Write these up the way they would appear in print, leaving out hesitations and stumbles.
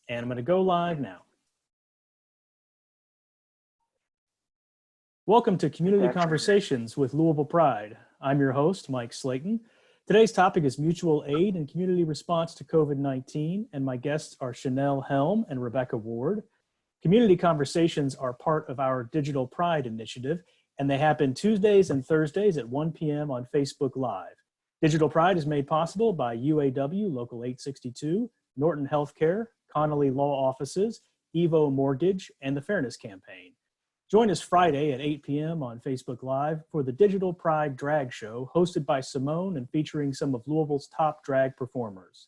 And I'm going to go live now. Welcome to Community Conversations with Louisville Pride. I'm your host, Mike Slayton. Today's topic is mutual aid and community response to COVID-19, and my guests are Chanelle, Helm, and Rebecca Ward. Community Conversations are part of our Digital Pride initiative, and they happen Tuesdays and Thursdays at 1 p.m. on Facebook Live. Digital Pride is made possible by UAW Local 862, Norton Healthcare, Connolly Law Offices, Evo Mortgage, and the Fairness Campaign. Join us Friday at 8 p.m. on Facebook Live for the Digital Pride Drag Show, hosted by Simone and featuring some of Louisville's top drag performers.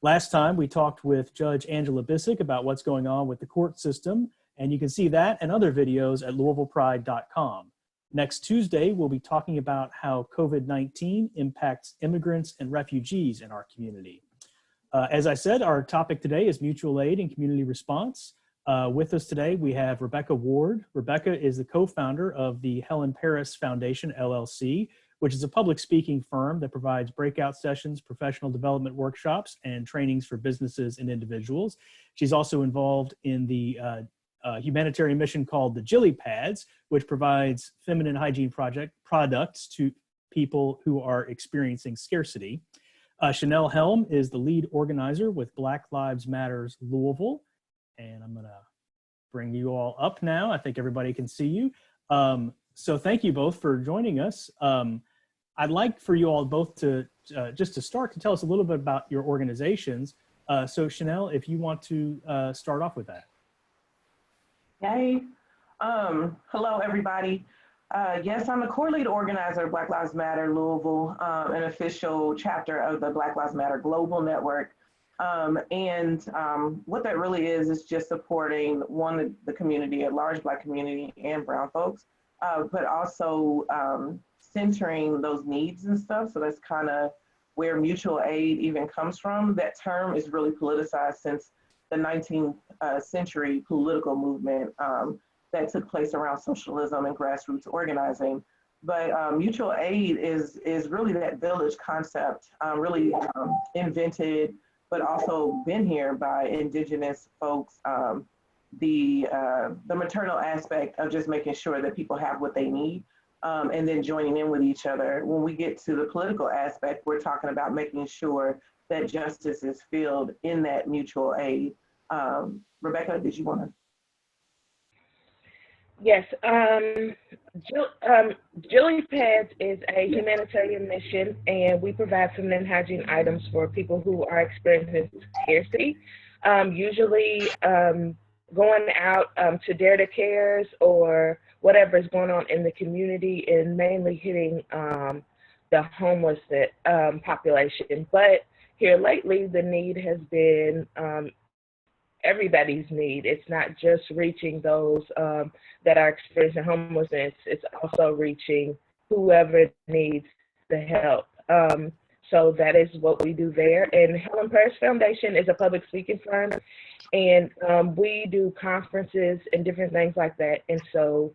Last time, we talked with Judge Angela Bissick about what's going on with the court system, and you can see that and other videos at louisvillepride.com. Next Tuesday, we'll be talking about how COVID-19 impacts immigrants and refugees in our community. As I said, our topic today is mutual aid and community response. With us today, we have Rebecca Ward. Rebecca is the co-founder of the Helen Foundation, LLC, which is a public speaking firm that provides breakout sessions, professional development workshops, and trainings for businesses and individuals. She's also involved in the humanitarian mission called the Jilly Pads, which provides feminine hygiene products to people who are experiencing scarcity. Chanelle Helm is the lead organizer with Black Lives Matters Louisville. And I'm gonna bring you all up now. I think everybody can see you. So thank you both for joining us. I'd like for you all both to, just to start, to tell us a little bit about your organizations. So Chanelle, if you want to start off with that. Yay. Hello, everybody. Yes, I'm the core lead organizer of Black Lives Matter Louisville, an official chapter of the Black Lives Matter Global Network. What that really is just supporting the community, a large Black community and brown folks, but also centering those needs and stuff. So that's kind of where mutual aid even comes from. That term is really politicized since the 19th century political movement that took place around socialism and grassroots organizing. But mutual aid is really that village concept, really invented, but also been here by indigenous folks. The maternal aspect of just making sure that people have what they need, and then joining in with each other. When we get to the political aspect, we're talking about making sure that justice is filled in that mutual aid. Rebecca, did you want to? Yes, Jilly Pads is a humanitarian mission, and we provide feminine hygiene items for people who are experiencing scarcity, usually going out to Dare to Cares or whatever is going on in the community, and mainly hitting the homeless population. But here lately, the need has been everybody's need. It's not just reaching those that are experiencing homelessness, it's also reaching whoever needs the help. So that is what we do there. And Helen Foundation is a public speaking firm, and we do conferences and different things like that. And so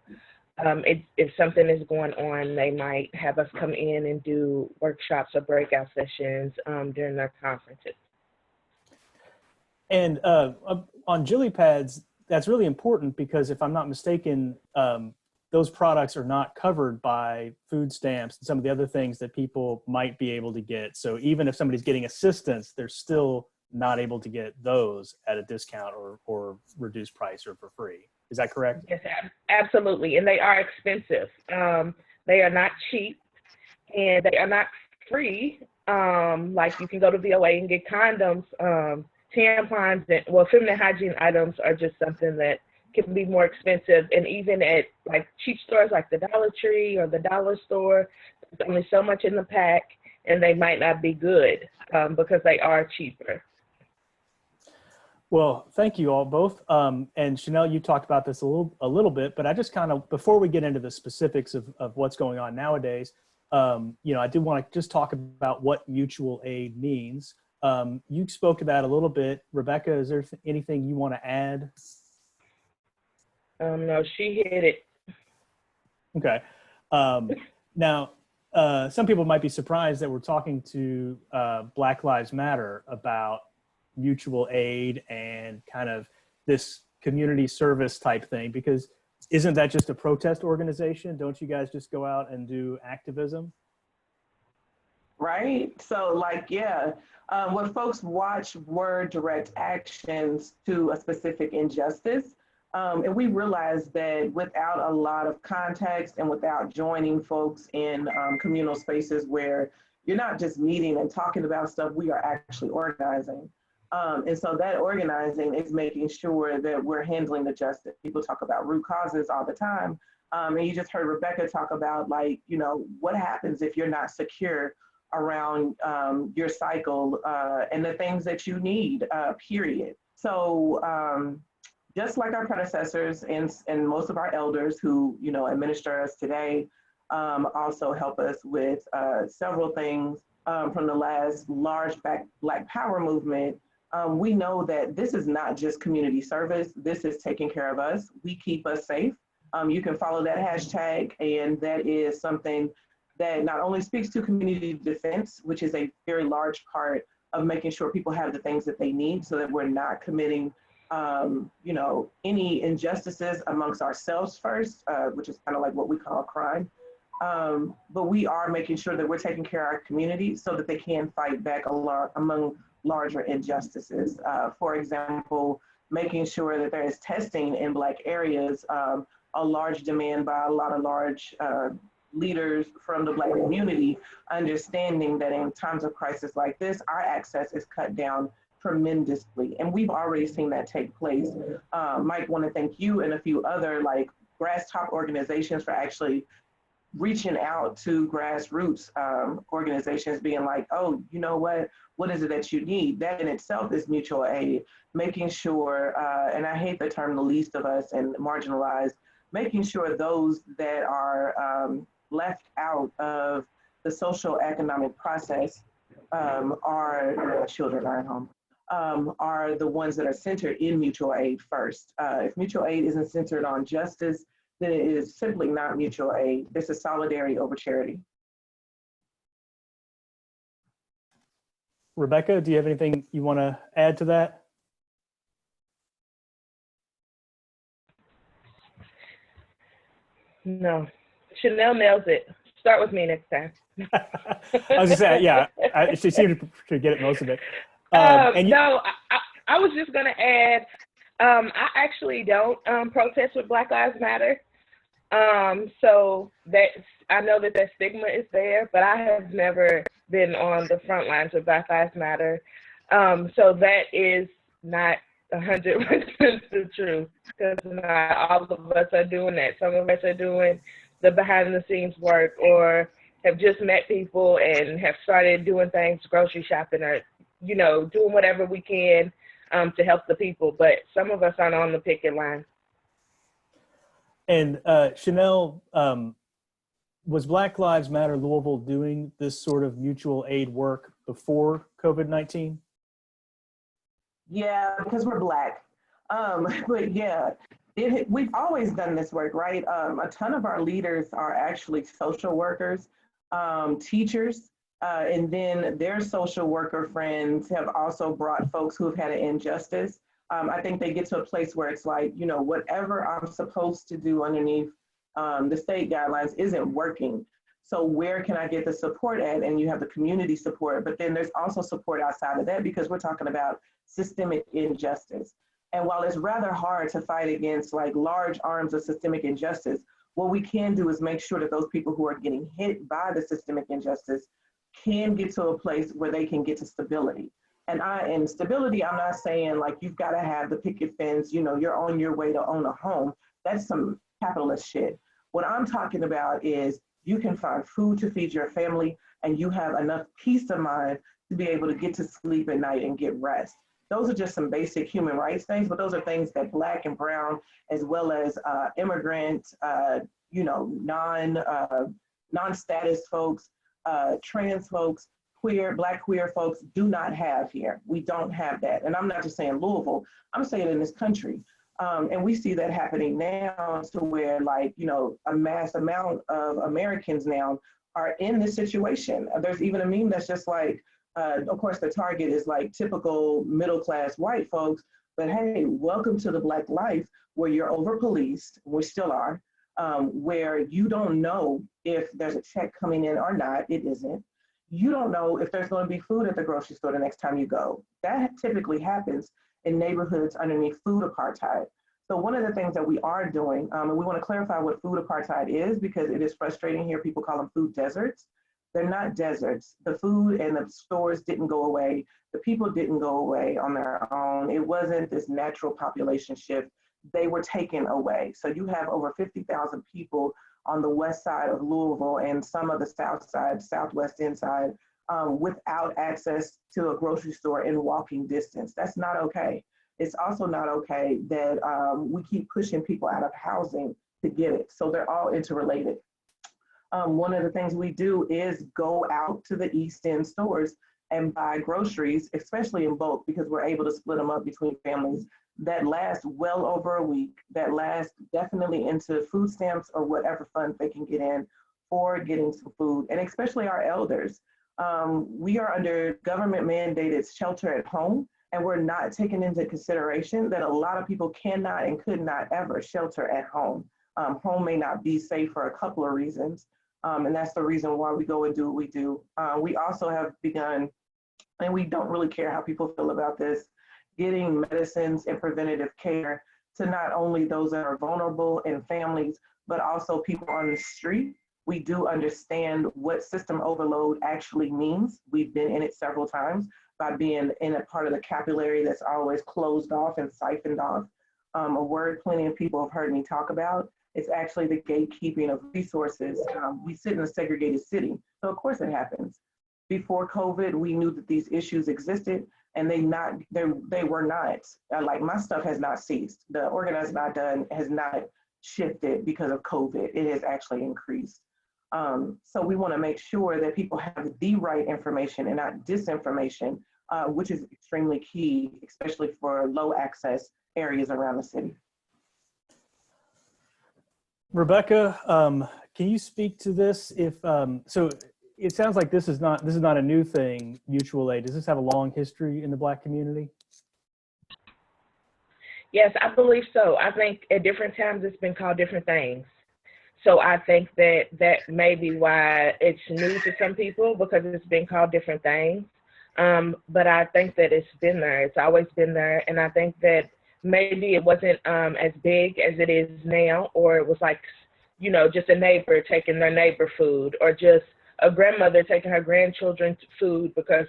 if something is going on, they might have us come in and do workshops or breakout sessions during their conferences. And on Jilly Pads, that's really important because if I'm not mistaken, those products are not covered by food stamps and some of the other things that people might be able to get. So even if somebody's getting assistance, they're still not able to get those at a discount or reduced price or for free. Is that correct? Yes, absolutely. And they are expensive. They are not cheap, and they are not free. Like you can go to VOA and get condoms, tampons, and feminine hygiene items are just something that can be more expensive. And even at like cheap stores like the Dollar Tree or the Dollar Store, there's only so much in the pack, and they might not be good because they are cheaper. Well, thank you all both. And Chanelle, you talked about this a little bit, but I just kind of, before we get into the specifics of what's going on nowadays, I do want to just talk about what mutual aid means. You spoke to that a little bit. Rebecca, is there anything you want to add? No, she hit it. Okay. Now, some people might be surprised that we're talking to Black Lives Matter about mutual aid and kind of this community service type thing? Because isn't that just a protest organization? Don't you guys just go out and do activism? Right? So, like, yeah, when folks watch were direct actions to a specific injustice, and we realize that without a lot of context and without joining folks in communal spaces where you're not just meeting and talking about stuff, we are actually organizing. And so that organizing is making sure that we're handling the justice. People talk about root causes all the time. And you just heard Rebecca talk about, like, you know, what happens if you're not secure around your cycle and the things that you need, period. So just like our predecessors and most of our elders who, you know, administer us today, also help us with several things from the last large Black Power movement. We know that this is not just community service. This is taking care of us. We keep us safe. You can follow that hashtag, and that is something that not only speaks to community defense, which is a very large part of making sure people have the things that they need so that we're not committing you know, any injustices amongst ourselves first, which is kind of like what we call crime. But we are making sure that we're taking care of our community so that they can fight back among larger injustices. For example, making sure that there is testing in Black areas, a large demand by a lot of large leaders from the Black community, understanding that in times of crisis like this, our access is cut down tremendously. And we've already seen that take place. Mike, want to thank you and a few other like grass top organizations for actually reaching out to grassroots organizations, being like, oh, you know what is it that you need? That in itself is mutual aid, making sure, and I hate the term the least of us and marginalized, making sure those that are left out of the social economic process are children are at home, are the ones that are centered in mutual aid first. If mutual aid isn't centered on justice, then it is simply not mutual aid. This is solidarity over charity. Rebecca, do you have anything you want to add to that? No. Chanelle nails it. Start with me next time. I was just saying, yeah, she seemed to get it most of it. No, I was just going to add, I actually don't protest with Black Lives Matter. So I know that stigma is there, but I have never been on the front lines of Black Lives Matter. So that is not 100% the truth, because not all of us are doing that. Some of us are doing the behind the scenes work, or have just met people and have started doing things, grocery shopping, or, you know, doing whatever we can to help the people. But some of us aren't on the picket line. And Chanelle, was Black Lives Matter Louisville doing this sort of mutual aid work before COVID-19? Yeah, because we're Black. But yeah, we've always done this work, right? A ton of our leaders are actually social workers, teachers, and then their social worker friends have also brought folks who have had an injustice. I think they get to a place where it's like, you know, whatever I'm supposed to do underneath the state guidelines isn't working. So where can I get the support at? And you have the community support, but then there's also support outside of that, because we're talking about systemic injustice. And while it's rather hard to fight against like large arms of systemic injustice, what we can do is make sure that those people who are getting hit by the systemic injustice can get to a place where they can get to stability. And stability, I'm not saying like you've got to have the picket fence, you know, you're on your way to own a home. That's some capitalist shit. What I'm talking about is you can find food to feed your family, and you have enough peace of mind to be able to get to sleep at night and get rest. Those are just some basic human rights things, but those are things that Black and brown, as well as immigrant, you know, non-status folks, trans folks, Black queer folks do not have here. We don't have that. And I'm not just saying Louisville, I'm saying in this country. And we see that happening now, to where, like, you know, a mass amount of Americans now are in this situation. There's even a meme that's just like, Of course, the target is like typical middle-class white folks, but hey, welcome to the Black life where you're over-policed, we still are, where you don't know if there's a check coming in or not, it isn't. You don't know if there's going to be food at the grocery store the next time you go. That typically happens in neighborhoods underneath food apartheid. So one of the things that we are doing, and we want to clarify what food apartheid is because it is frustrating here. People call them food deserts. They're not deserts. The food and the stores didn't go away. The people didn't go away on their own. It wasn't this natural population shift. They were taken away. So you have over 50,000 people on the west side of Louisville and some of the south side, southwest inside, without access to a grocery store in walking distance. That's not okay. It's also not okay that we keep pushing people out of housing to get it. So they're all interrelated. One of the things we do is go out to the East End stores and buy groceries, especially in bulk, because we're able to split them up between families that last well over a week, that last definitely into food stamps or whatever funds they can get in for getting some food, and especially our elders. We are under government mandated shelter at home, and we're not taking into consideration that a lot of people cannot and could not ever shelter at home. Home may not be safe for a couple of reasons, and that's the reason why we go and do what we do. We also have begun, and we don't really care how people feel about this, getting medicines and preventative care to not only those that are vulnerable and families, but also people on the street. We do understand what system overload actually means. We've been in it several times by being in a part of the capillary that's always closed off and siphoned off. A word plenty of people have heard me talk about. It's actually the gatekeeping of resources. We sit in a segregated city, so of course it happens. Before COVID, we knew that these issues existed, and they were not, like my stuff has not ceased. The organized not done has not shifted because of COVID. It has actually increased. So we want to make sure that people have the right information and not disinformation, which is extremely key, especially for low access areas around the city. Rebecca, can you speak to this? So it sounds like this is not a new thing, mutual aid. Does this have a long history in the Black community? Yes, I believe so. I think at different times it's been called different things. So I think that may be why it's new to some people, because it's been called different things. But I think that it's been there. It's always been there. And I think that maybe it wasn't as big as it is now, or it was like, you know, just a neighbor taking their neighbor food, or just a grandmother taking her grandchildren's food because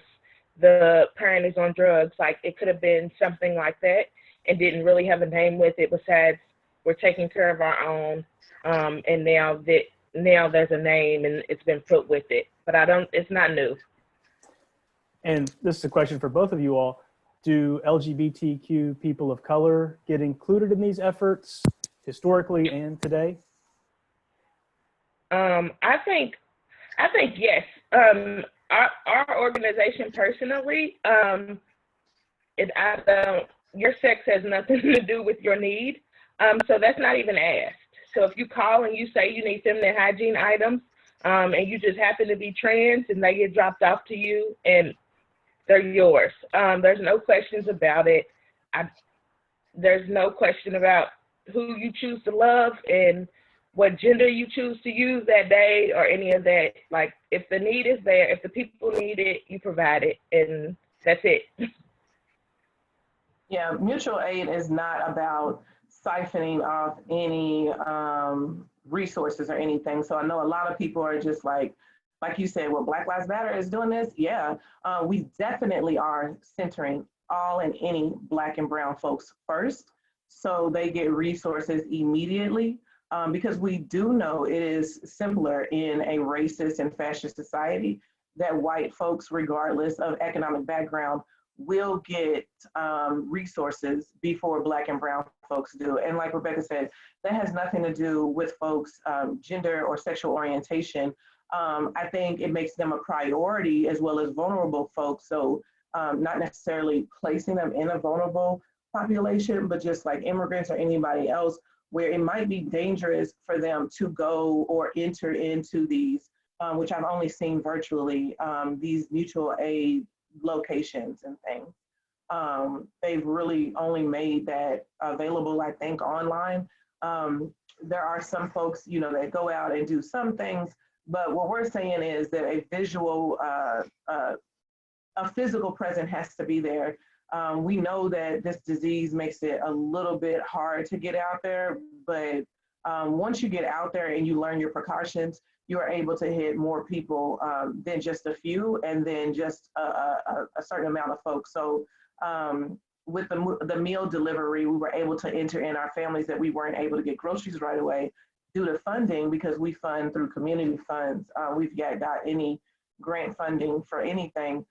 the parent is on drugs. Like, it could have been something like that and didn't really have a name with it besides we're taking care of our own. And now there's a name and it's been put with it, but it's not new. And this is a question for both of you all. Do LGBTQ people of color get included in these efforts historically and today? I think yes. Our organization personally, your sex has nothing to do with your need. So that's not even asked. So if you call and you say you need feminine hygiene items, and you just happen to be trans, and they get dropped off to you and they're yours. There's no questions about it. There's no question about who you choose to love and what gender you choose to use that day or any of that. Like, if the need is there, if the people need it, you provide it, and that's it. Yeah, mutual aid is not about siphoning off any resources or anything. So I know a lot of people are just like you said, well, Black Lives Matter is doing this. Yeah, we definitely are centering all and any Black and brown folks first, so they get resources immediately, because we do know it is simpler in a racist and fascist society that white folks, regardless of economic background, will get resources before Black and brown folks do. And like Rebecca said, that has nothing to do with folks' gender or sexual orientation. I think it makes them a priority as well as vulnerable folks. So not necessarily placing them in a vulnerable population, but just like immigrants or anybody else, where it might be dangerous for them to go or enter into these, which I've only seen virtually, these mutual aid locations and things. They've really only made that available, I think, online. There are some folks, you know, that go out and do some things, but what we're saying is that a visual, a physical presence has to be there. We know that this disease makes it a little bit hard to get out there, but once you get out there and you learn your precautions, you are able to hit more people than just a few, and then just a certain amount of folks. So with the meal delivery, we were able to enter in our families that we weren't able to get groceries right away due to funding, because we fund through community funds. We've got any grant funding for anything.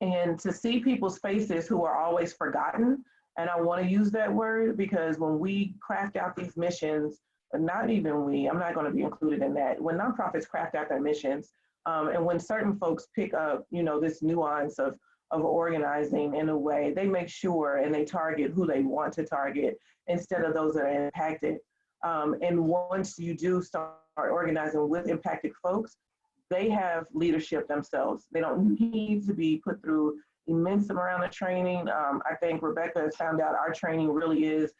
And to see people's faces who are always forgotten, and I want to use that word because when we craft out these missions, not even we, I'm not going to be included in that. When nonprofits craft out their missions, and when certain folks pick up, you know, this nuance of organizing in a way, they make sure and they target who they want to target instead of those that are impacted. And once you do start organizing with impacted folks, they have leadership themselves. They don't need to be put through immense amount of training. I think Rebecca has found out our training really is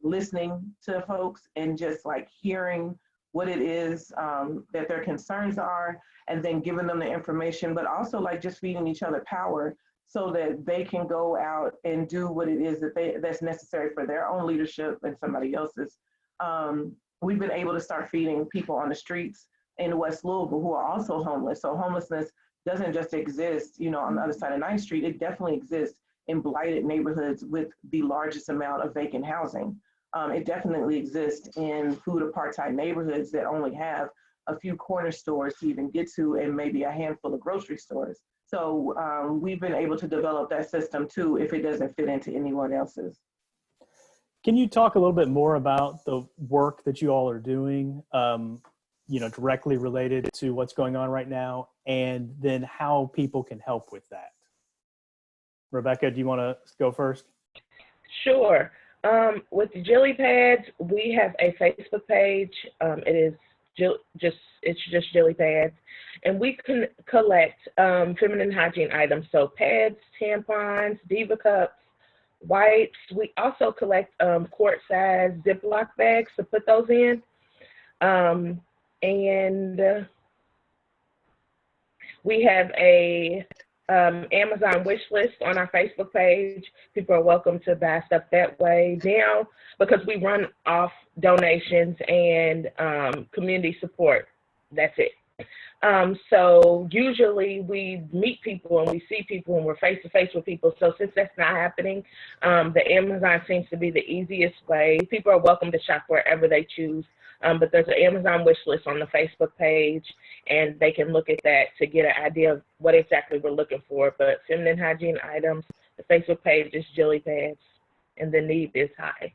listening to folks and just like hearing what it is that their concerns are, and then giving them the information, but also like just feeding each other power so that they can go out and do what it is that's necessary for their own leadership and somebody else's. We've been able to start feeding people on the streets in West Louisville who are also homeless. So homelessness doesn't just exist, you know, on the other side of 9th Street. It definitely exists in blighted neighborhoods with the largest amount of vacant housing. It definitely exists in food apartheid neighborhoods that only have a few corner stores to even get to, and maybe a handful of grocery stores. So we've been able to develop that system too, if it doesn't fit into anyone else's. Can you talk a little bit more about the work that you all are doing, you know, directly related to what's going on right now, and then how people can help with that? Rebecca, do you want to go first? Sure. With the Jilly Pads, we have a Facebook page. It is just Jilly Pads, and we can collect feminine hygiene items, so pads, tampons, Diva cups, wipes. We also collect quart-size Ziploc bags to put those in, and we have a Amazon wish list on our Facebook page. People are welcome to buy stuff that way now because we run off donations and community support. That's it. So usually we meet people and we see people and we're face to face with people. So since that's not happening, the Amazon seems to be the easiest way. People are welcome to shop wherever they choose. But there's an Amazon wish list on the Facebook page, and they can look at that to get an idea of what exactly we're looking for. But feminine hygiene items, the Facebook page is Jilly Pads, and the need is high.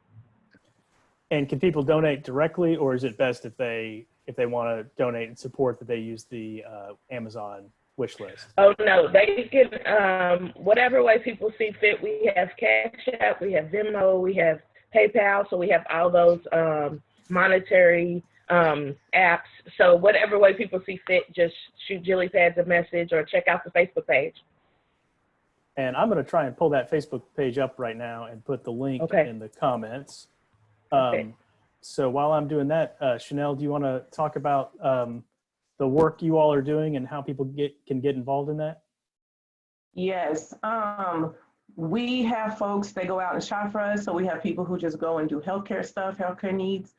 And can people donate directly, or is it best if they want to donate and support that they use the Amazon wish list? Oh no, they can whatever way people see fit. We have Cash App, we have Venmo, we have PayPal, so we have all those monetary apps. So whatever way people see fit, just shoot Jilly Pads a message or check out the Facebook page. And I'm going to try and pull that Facebook page up right now and put the link in the comments. So while I'm doing that, Chanelle, do you want to talk about the work you all are doing and how people can get involved in that? Yes. We have folks that go out and shop for us. So we have people who just go and do healthcare stuff, healthcare needs.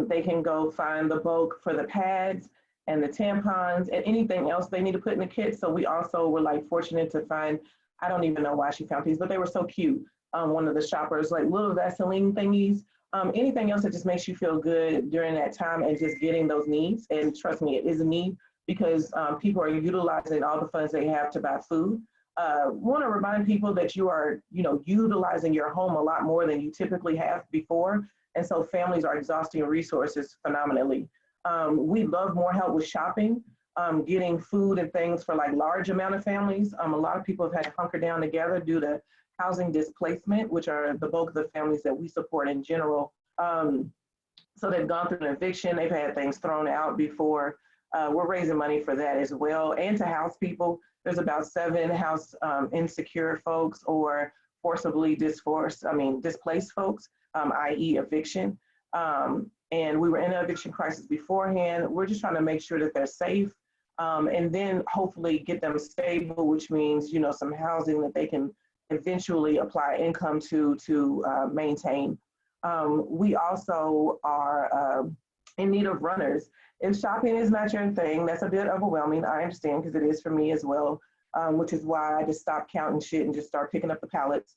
They can go find the bulk for the pads and the tampons and anything else they need to put in the kit. So we also were like fortunate to find, I don't even know why she found these, but they were so cute. One of the shoppers, like little Vaseline thingies, anything else that just makes you feel good during that time and just getting those needs. And trust me, it is a need because people are utilizing all the funds they have to buy food. Want to remind people that you are, utilizing your home a lot more than you typically have before. And so families are exhausting resources phenomenally. We love more help with shopping, getting food and things for like large amount of families. A lot of people have had to hunker down together due to housing displacement, which are the bulk of the families that we support in general. So they've gone through an eviction, they've had things thrown out before we're raising money for that as well, and to house people. There's about 7 house insecure folks or forcibly displaced folks, i.e. eviction. And we were in an eviction crisis beforehand. We're just trying to make sure that they're safe, and then hopefully get them stable, which means, some housing that they can eventually apply income to maintain. We also are in need of runners. If shopping is not your thing, that's a bit overwhelming. I understand, because it is for me as well, which is why I just stopped counting shit and just start picking up the pallets.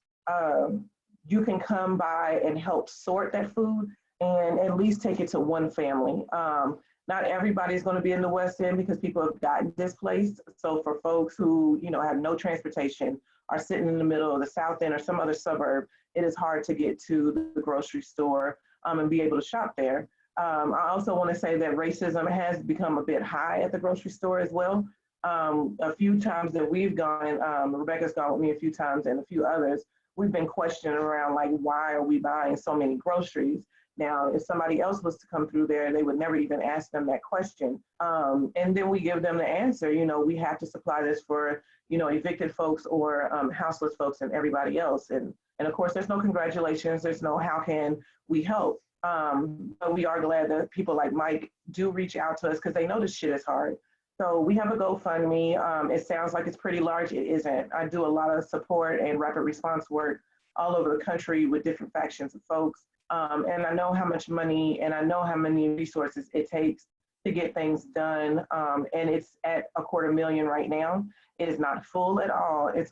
You can come by and help sort that food and at least take it to one family. Not everybody's going to be in the West End because people have gotten displaced. So for folks who, have no transportation, are sitting in the middle of the South End or some other suburb, it is hard to get to the grocery store and be able to shop there. I also want to say that racism has become a bit high at the grocery store as well. A few times that we've gone, Rebecca's gone with me a few times and a few others, we've been questioning around, like, why are we buying so many groceries? Now, if somebody else was to come through there, they would never even ask them that question. And then we give them the answer, we have to supply this for, evicted folks or houseless folks and everybody else. And of course, there's no congratulations. There's no how can we help. But we are glad that people like Mike do reach out to us because they know this shit is hard. So we have a GoFundMe. It sounds like it's pretty large. It isn't. I do a lot of support and rapid response work all over the country with different factions of folks. And I know how much money and I know how many resources it takes to get things done. And it's at $250,000 right now. It is not full at all. It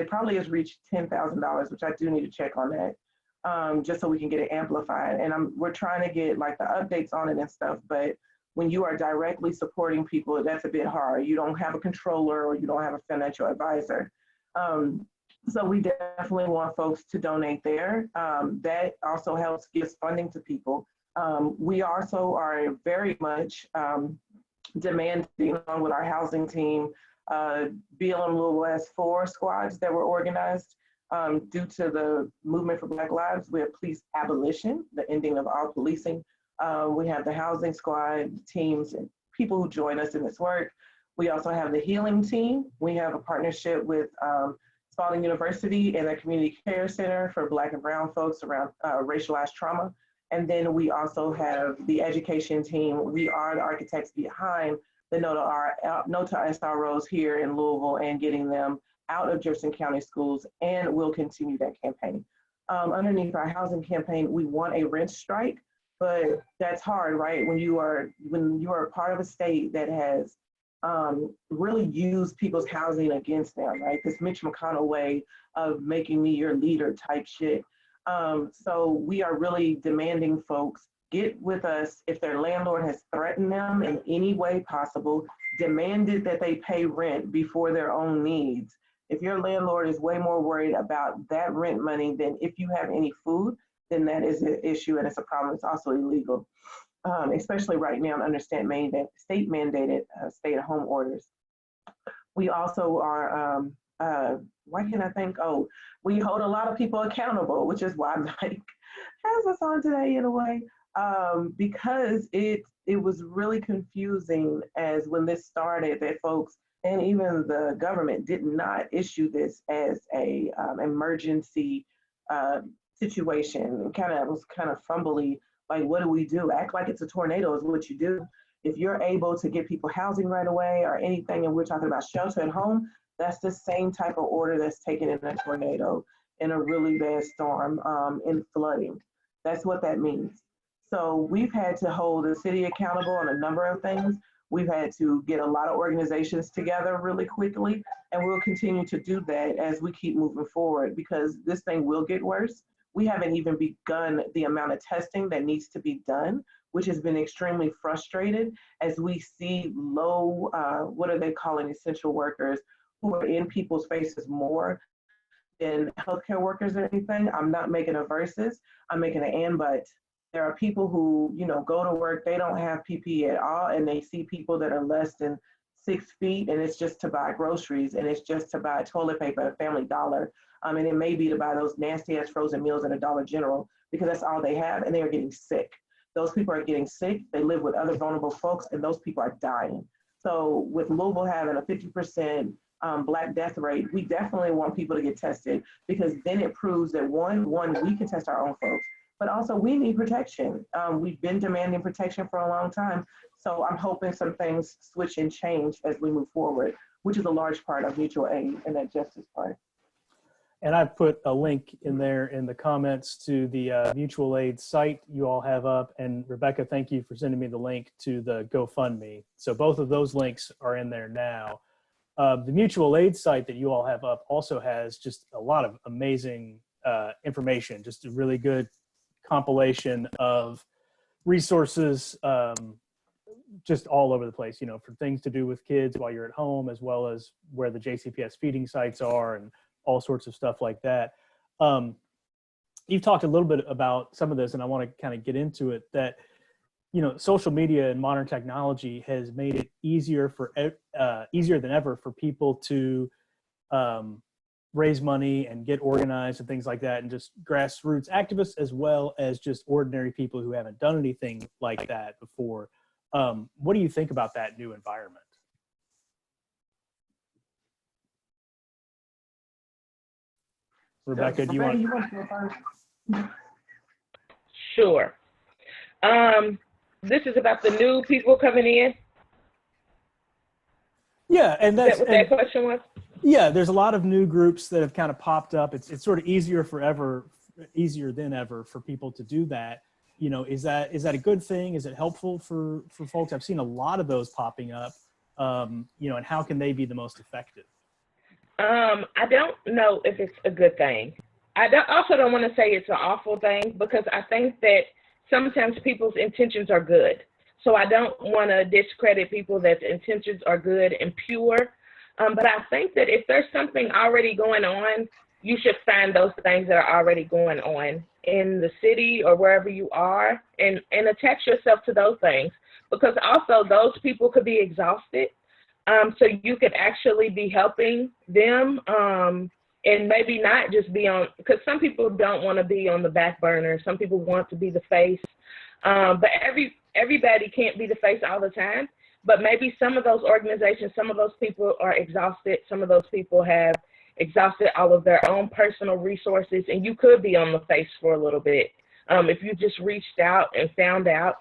probably has reached $10,000, which I do need to check on that, just so we can get it amplified. And we're trying to get like the updates on it and stuff. But when you are directly supporting people, that's a bit hard. You don't have a controller or you don't have a financial advisor. So we definitely want folks to donate there. That also helps give funding to people. We also are very much demanding, along with our housing team, BLM Louisville has 4 squads that were organized due to the Movement for Black Lives. We have police abolition, the ending of all policing. We have the housing squad teams and people who join us in this work. We also have the healing team. We have a partnership with Spalding University and the Community Care Center for Black and Brown folks around racialized trauma. And then we also have the education team. We are the architects behind the NOTA SROs here in Louisville and getting them out of Jefferson County schools, and we'll continue that campaign. Underneath our housing campaign, we want a rent strike, but that's hard, right? When you are a part of a state that has really use people's housing against them, right? This Mitch McConnell way of making me your leader type shit. So we are really demanding folks get with us. If their landlord has threatened them in any way possible, demanded that they pay rent before their own needs. If your landlord is way more worried about that rent money than if you have any food, then that is an issue and it's a problem. It's also illegal. Especially right now under state mandated stay-at-home orders. We also are, why can't I think? Oh, we hold a lot of people accountable, which is why Mike has us on today in a way, because it was really confusing as when this started that folks and even the government did not issue this as a emergency situation. It was kind of fumbly. Like, what do we do? Act like it's a tornado is what you do. If you're able to get people housing right away or anything, and we're talking about shelter at home, that's the same type of order that's taken in a tornado, in a really bad storm, in flooding. That's what that means. So we've had to hold the city accountable on a number of things. We've had to get a lot of organizations together really quickly, and we'll continue to do that as we keep moving forward because this thing will get worse. We haven't even begun the amount of testing that needs to be done, which has been extremely frustrated as we see low, what are they calling essential workers, who are in people's faces more than healthcare workers or anything. I'm not making a versus, I'm making an and, but there are people who, go to work, they don't have PPE at all, and they see people that are less than 6 feet, and it's just to buy groceries, and it's just to buy toilet paper at a Family Dollar. And it may be to buy those nasty ass frozen meals at a Dollar General because that's all they have and they are getting sick. those people are getting sick, they live with other vulnerable folks, and those people are dying. So with Louisville having a 50% Black death rate, we definitely want people to get tested, because then it proves that one, we can test our own folks, but also we need protection. We've been demanding protection for a long time. So I'm hoping some things switch and change as we move forward, which is a large part of mutual aid and that justice part. And I put a link in there in the comments to the mutual aid site you all have up. And Rebecca, thank you for sending me the link to the GoFundMe. So both of those links are in there now. The mutual aid site that you all have up also has just a lot of amazing information, just a really good compilation of resources, just all over the place, you know, for things to do with kids while you're at home, as well as where the JCPS feeding sites are and all sorts of stuff like that. You've talked a little bit about some of this, and I want to kind of get into it, that, you know, social media and modern technology has made it easier than ever for people to raise money and get organized and things like that, and just grassroots activists, as well as just ordinary people who haven't done anything like that before. What do you think about that new environment? Rebecca, do you want to go first? Sure. This is about the new people coming in. Yeah, and that's what that question was. Yeah, there's a lot of new groups that have kind of popped up. It's sort of easier than ever for people to do that. You know, is that a good thing? Is it helpful for folks? I've seen a lot of those popping up. You know, and how can they be the most effective? I don't know if it's a good thing. Also don't want to say it's an awful thing, because I think that sometimes people's intentions are good. So I don't want to discredit people that intentions are good and pure. But I think that if there's something already going on, you should find those things that are already going on in the city or wherever you are, and attach yourself to those things, because also those people could be exhausted. So you could actually be helping them, and maybe not just be on, because some people don't want to be on the back burner. Some people want to be the face, but everybody can't be the face all the time. But maybe some of those organizations, some of those people are exhausted. Some of those people have exhausted all of their own personal resources, and you could be on the face for a little bit if you just reached out and found out.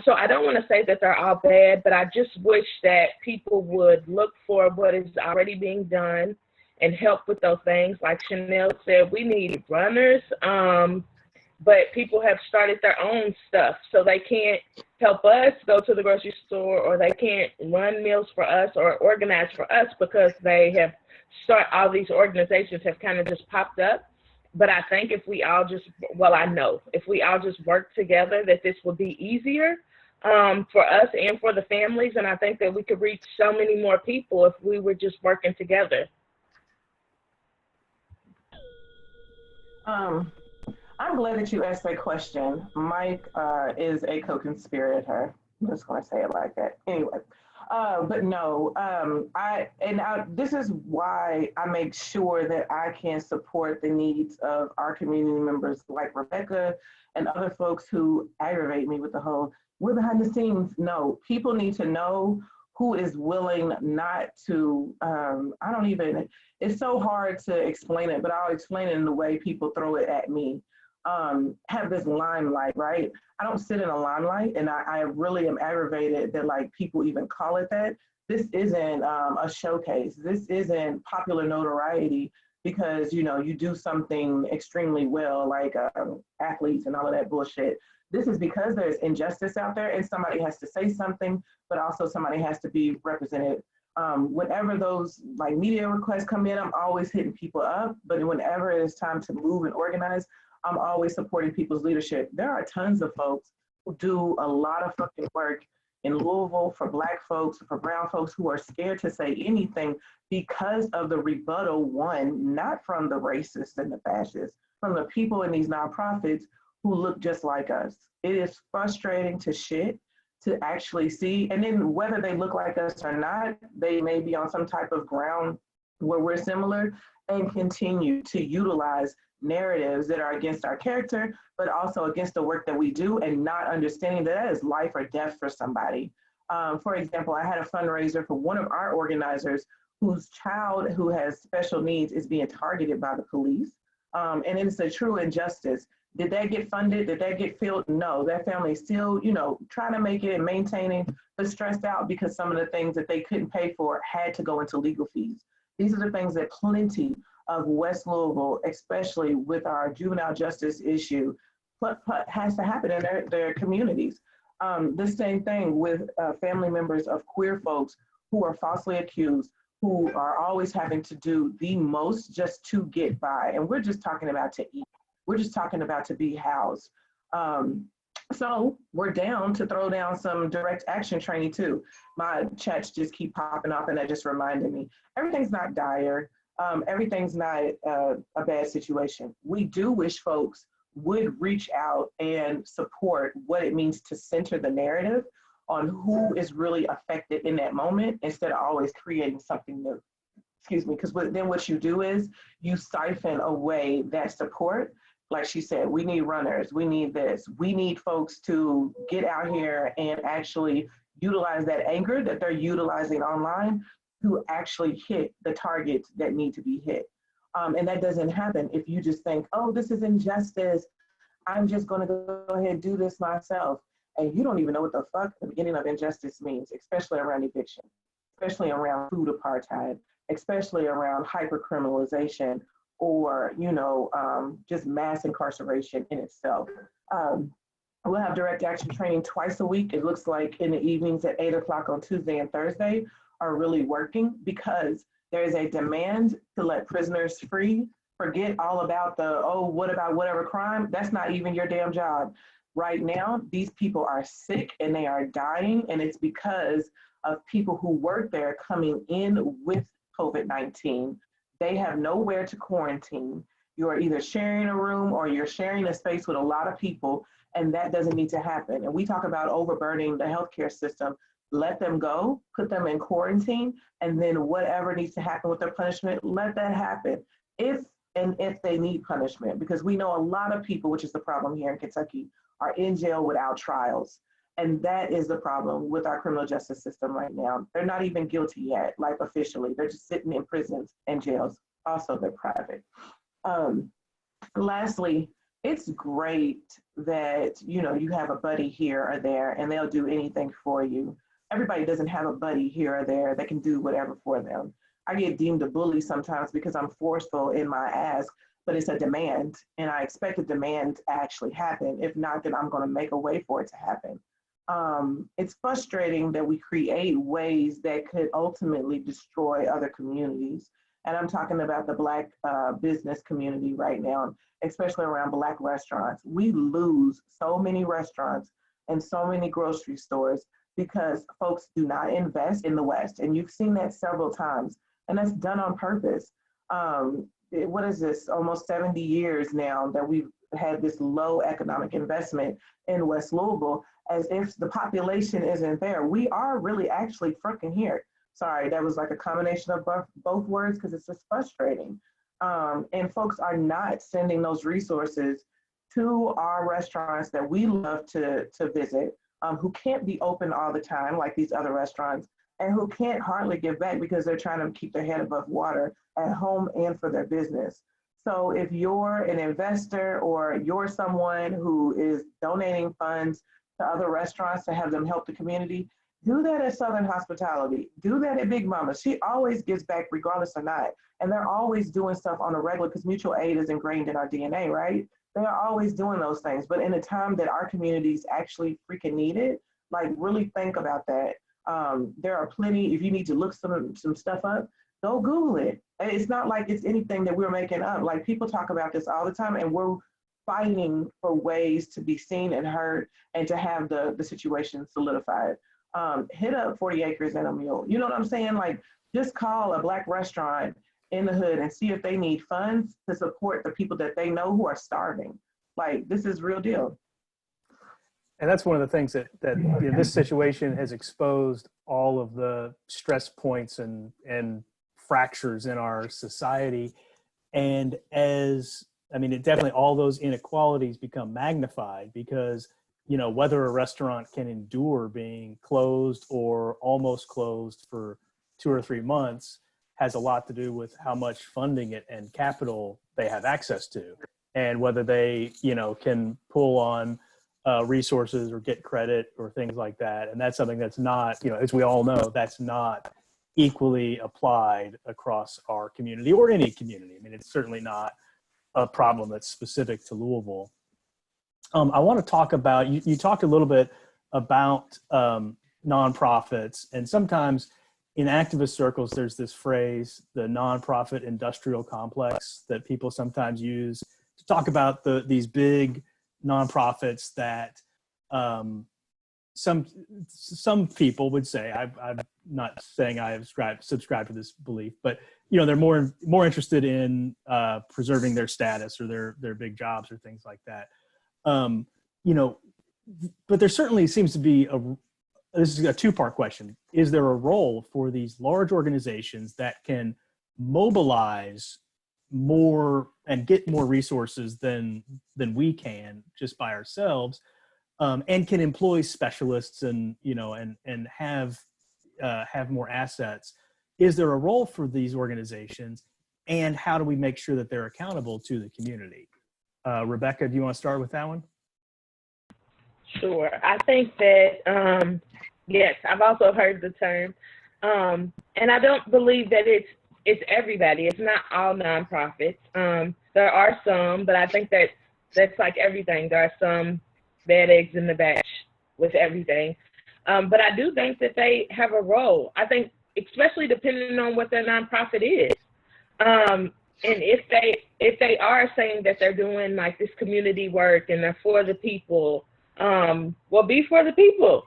So I don't want to say that they're all bad, but I just wish that people would look for what is already being done and help with those things. Like Chanelle said, we need runners, but people have started their own stuff, so they can't help us go to the grocery store, or they can't run meals for us or organize for us, because they have all these organizations have kind of just popped up. But I think if we all just, I know if we all just work together, that this would be easier for us and for the families. And I think that we could reach so many more people if we were just working together. I'm glad that you asked that question. Mike is a co-conspirator. I'm just going to say it like that. Anyway, but no, this is why I make sure that I can support the needs of our community members like Rebecca and other folks who aggravate me with the whole, we're behind the scenes. No, people need to know who is willing not to, it's so hard to explain it, but I'll explain it in the way people throw it at me. Have this limelight, right? I don't sit in a limelight, and I really am aggravated that like people even call it that. This isn't a showcase. This isn't popular notoriety because, you know, you do something extremely well, like athletes and all of that bullshit. This is because there's injustice out there, and somebody has to say something, but also somebody has to be represented. Whenever those like media requests come in, I'm always hitting people up, but whenever it's time to move and organize, I'm always supporting people's leadership. There are tons of folks who do a lot of fucking work in Louisville for Black folks, for brown folks who are scared to say anything because of the rebuttal, one, not from the racists and the fascists, from the people in these nonprofits who look just like us. It is frustrating to shit to actually see, and then whether they look like us or not, they may be on some type of ground where we're similar. and continue to utilize narratives that are against our character, but also against the work that we do, and not understanding that that is life or death for somebody. For example, I had a fundraiser for one of our organizers whose child who has special needs is being targeted by the police. And it's a true injustice. Did that get funded? Did that get filled? No, that family is still, trying to make it and maintaining, but stressed out because some of the things that they couldn't pay for had to go into legal fees. These are the things that plenty of West Louisville, especially with our juvenile justice issue, has to happen in their communities. The same thing with family members of queer folks who are falsely accused, who are always having to do the most just to get by. And we're just talking about to eat. We're just talking about to be housed. So we're down to throw down some direct action training too. My chats just keep popping up, and that just reminded me, everything's not dire. Everything's not a bad situation. We do wish folks would reach out and support what it means to center the narrative on who is really affected in that moment, instead of always creating something new. Excuse me, because then what you do is you siphon away that support. Like she said, we need runners, we need this, we need folks to get out here and actually utilize that anger that they're utilizing online to actually hit the targets that need to be hit. And that doesn't happen if you just think, oh, this is injustice, I'm just gonna go ahead and do this myself. And you don't even know what the fuck the beginning of injustice means, especially around eviction, especially around food apartheid, especially around hypercriminalization, or just mass incarceration in itself. We'll have direct action training twice a week. It looks like in the evenings at 8 o'clock on Tuesday and Thursday are really working, because there is a demand to let prisoners free. Forget all about what about whatever crime? That's not even your damn job. Right now, these people are sick and they are dying, and it's because of people who work there coming in with COVID-19. They have nowhere to quarantine. You are either sharing a room or you're sharing a space with a lot of people, and that doesn't need to happen. And we talk about overburdening the healthcare system. Let them go, put them in quarantine, and then whatever needs to happen with their punishment, let that happen. If they need punishment, because we know a lot of people, which is the problem here in Kentucky, are in jail without trials. And that is the problem with our criminal justice system right now. They're not even guilty yet, like officially. They're just sitting in prisons and jails. Also, they're private. Lastly, it's great that you have a buddy here or there, and they'll do anything for you. Everybody doesn't have a buddy here or there that can do whatever for them. I get deemed a bully sometimes because I'm forceful in my ask, but it's a demand, and I expect a demand to actually happen. If not, then I'm going to make a way for it to happen. It's frustrating that we create ways that could ultimately destroy other communities. And I'm talking about the Black business community right now, especially around Black restaurants. We lose so many restaurants and so many grocery stores because folks do not invest in the West. And you've seen that several times, and that's done on purpose. What is this, almost 70 years now that we've had this low economic investment in West Louisville, as if the population isn't there. We are really actually freaking here. Sorry, that was like a combination of both words, because it's just frustrating. And folks are not sending those resources to our restaurants that we love to visit, who can't be open all the time like these other restaurants, and who can't hardly give back because they're trying to keep their head above water at home and for their business. So if you're an investor or you're someone who is donating funds to other restaurants to have them help the community, do that at Southern Hospitality. Do that at Big Mama. She always gives back regardless or not. And they're always doing stuff on a regular, because mutual aid is ingrained in our DNA, right? They are always doing those things. But in a time that our communities actually freaking need it, like really think about that. There are plenty, if you need to look some stuff up, go Google it. It's not like it's anything that we're making up. Like, people talk about this all the time, and we're fighting for ways to be seen and heard and to have the situation solidified. Hit up 40 Acres and a Mule. You know what I'm saying? Like, just call a Black restaurant in the hood and see if they need funds to support the people that they know who are starving. Like, this is real deal. And that's one of the things that this situation has exposed, all of the stress points and fractures in our society. And it definitely, all those inequalities become magnified because, whether a restaurant can endure being closed or almost closed for 2 or 3 months has a lot to do with how much funding and capital they have access to, and whether they, can pull on resources or get credit or things like that. And that's something that's not, as we all know, that's not equally applied across our community or any community. It's certainly not a problem that's specific to Louisville. I want to talk about, you talked a little bit about nonprofits, and sometimes in activist circles, there's this phrase, the nonprofit industrial complex, that people sometimes use to talk about these big nonprofits that some people would say, I'm not saying I subscribe to this belief, but they're more interested in preserving their status or their big jobs or things like that. But there certainly seems to be this is a two-part question. Is there a role for these large organizations that can mobilize more and get more resources than we can just by ourselves, and can employ specialists and have more assets? Is there a role for these organizations, and how do we make sure that they're accountable to the community? Rebecca, do you want to start with that one? Sure. I think that, yes, I've also heard the term, and I don't believe that it's everybody. It's not all nonprofits. There are some, but I think that's like everything. There are some bad eggs in the batch with everything. But I do think that they have a role. I think, especially depending on what their nonprofit is. And if they are saying that they're doing like this community work and they're for the people, well, be for the people.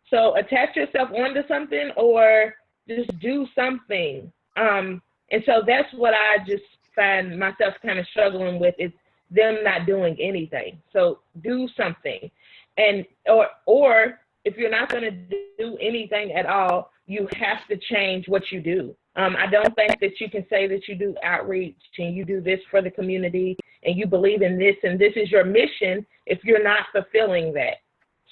So attach yourself onto something or just do something. And so that's what I just find myself kind of struggling with, is them not doing anything. So do something. And or if you're not going to do anything at all, you have to change what you do. I don't think that you can say that you do outreach and you do this for the community and you believe in this and this is your mission if you're not fulfilling that.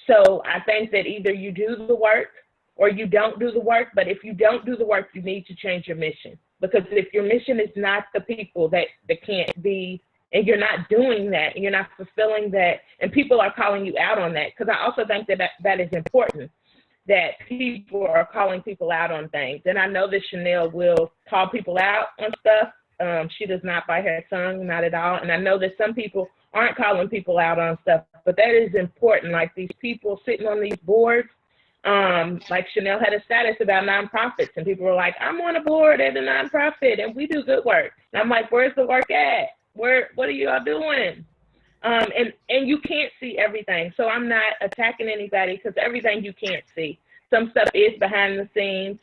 So I think that either you do the work or you don't do the work, but if you don't do the work, you need to change your mission. Because if your mission is not the people, that can't be, and you're not doing that, and you're not fulfilling that, and people are calling you out on that, because I also think that is important, that people are calling people out on things. And I know that Chanelle will call people out on stuff. She does not bite her tongue, not at all. And I know that some people aren't calling people out on stuff, but that is important. Like these people sitting on these boards, like Chanelle had a status about nonprofits, and people were like, I'm on a board at a nonprofit and we do good work. And I'm like, where's the work at? What are you all doing? And you can't see everything. So I'm not attacking anybody, because everything you can't see. Some stuff is behind the scenes.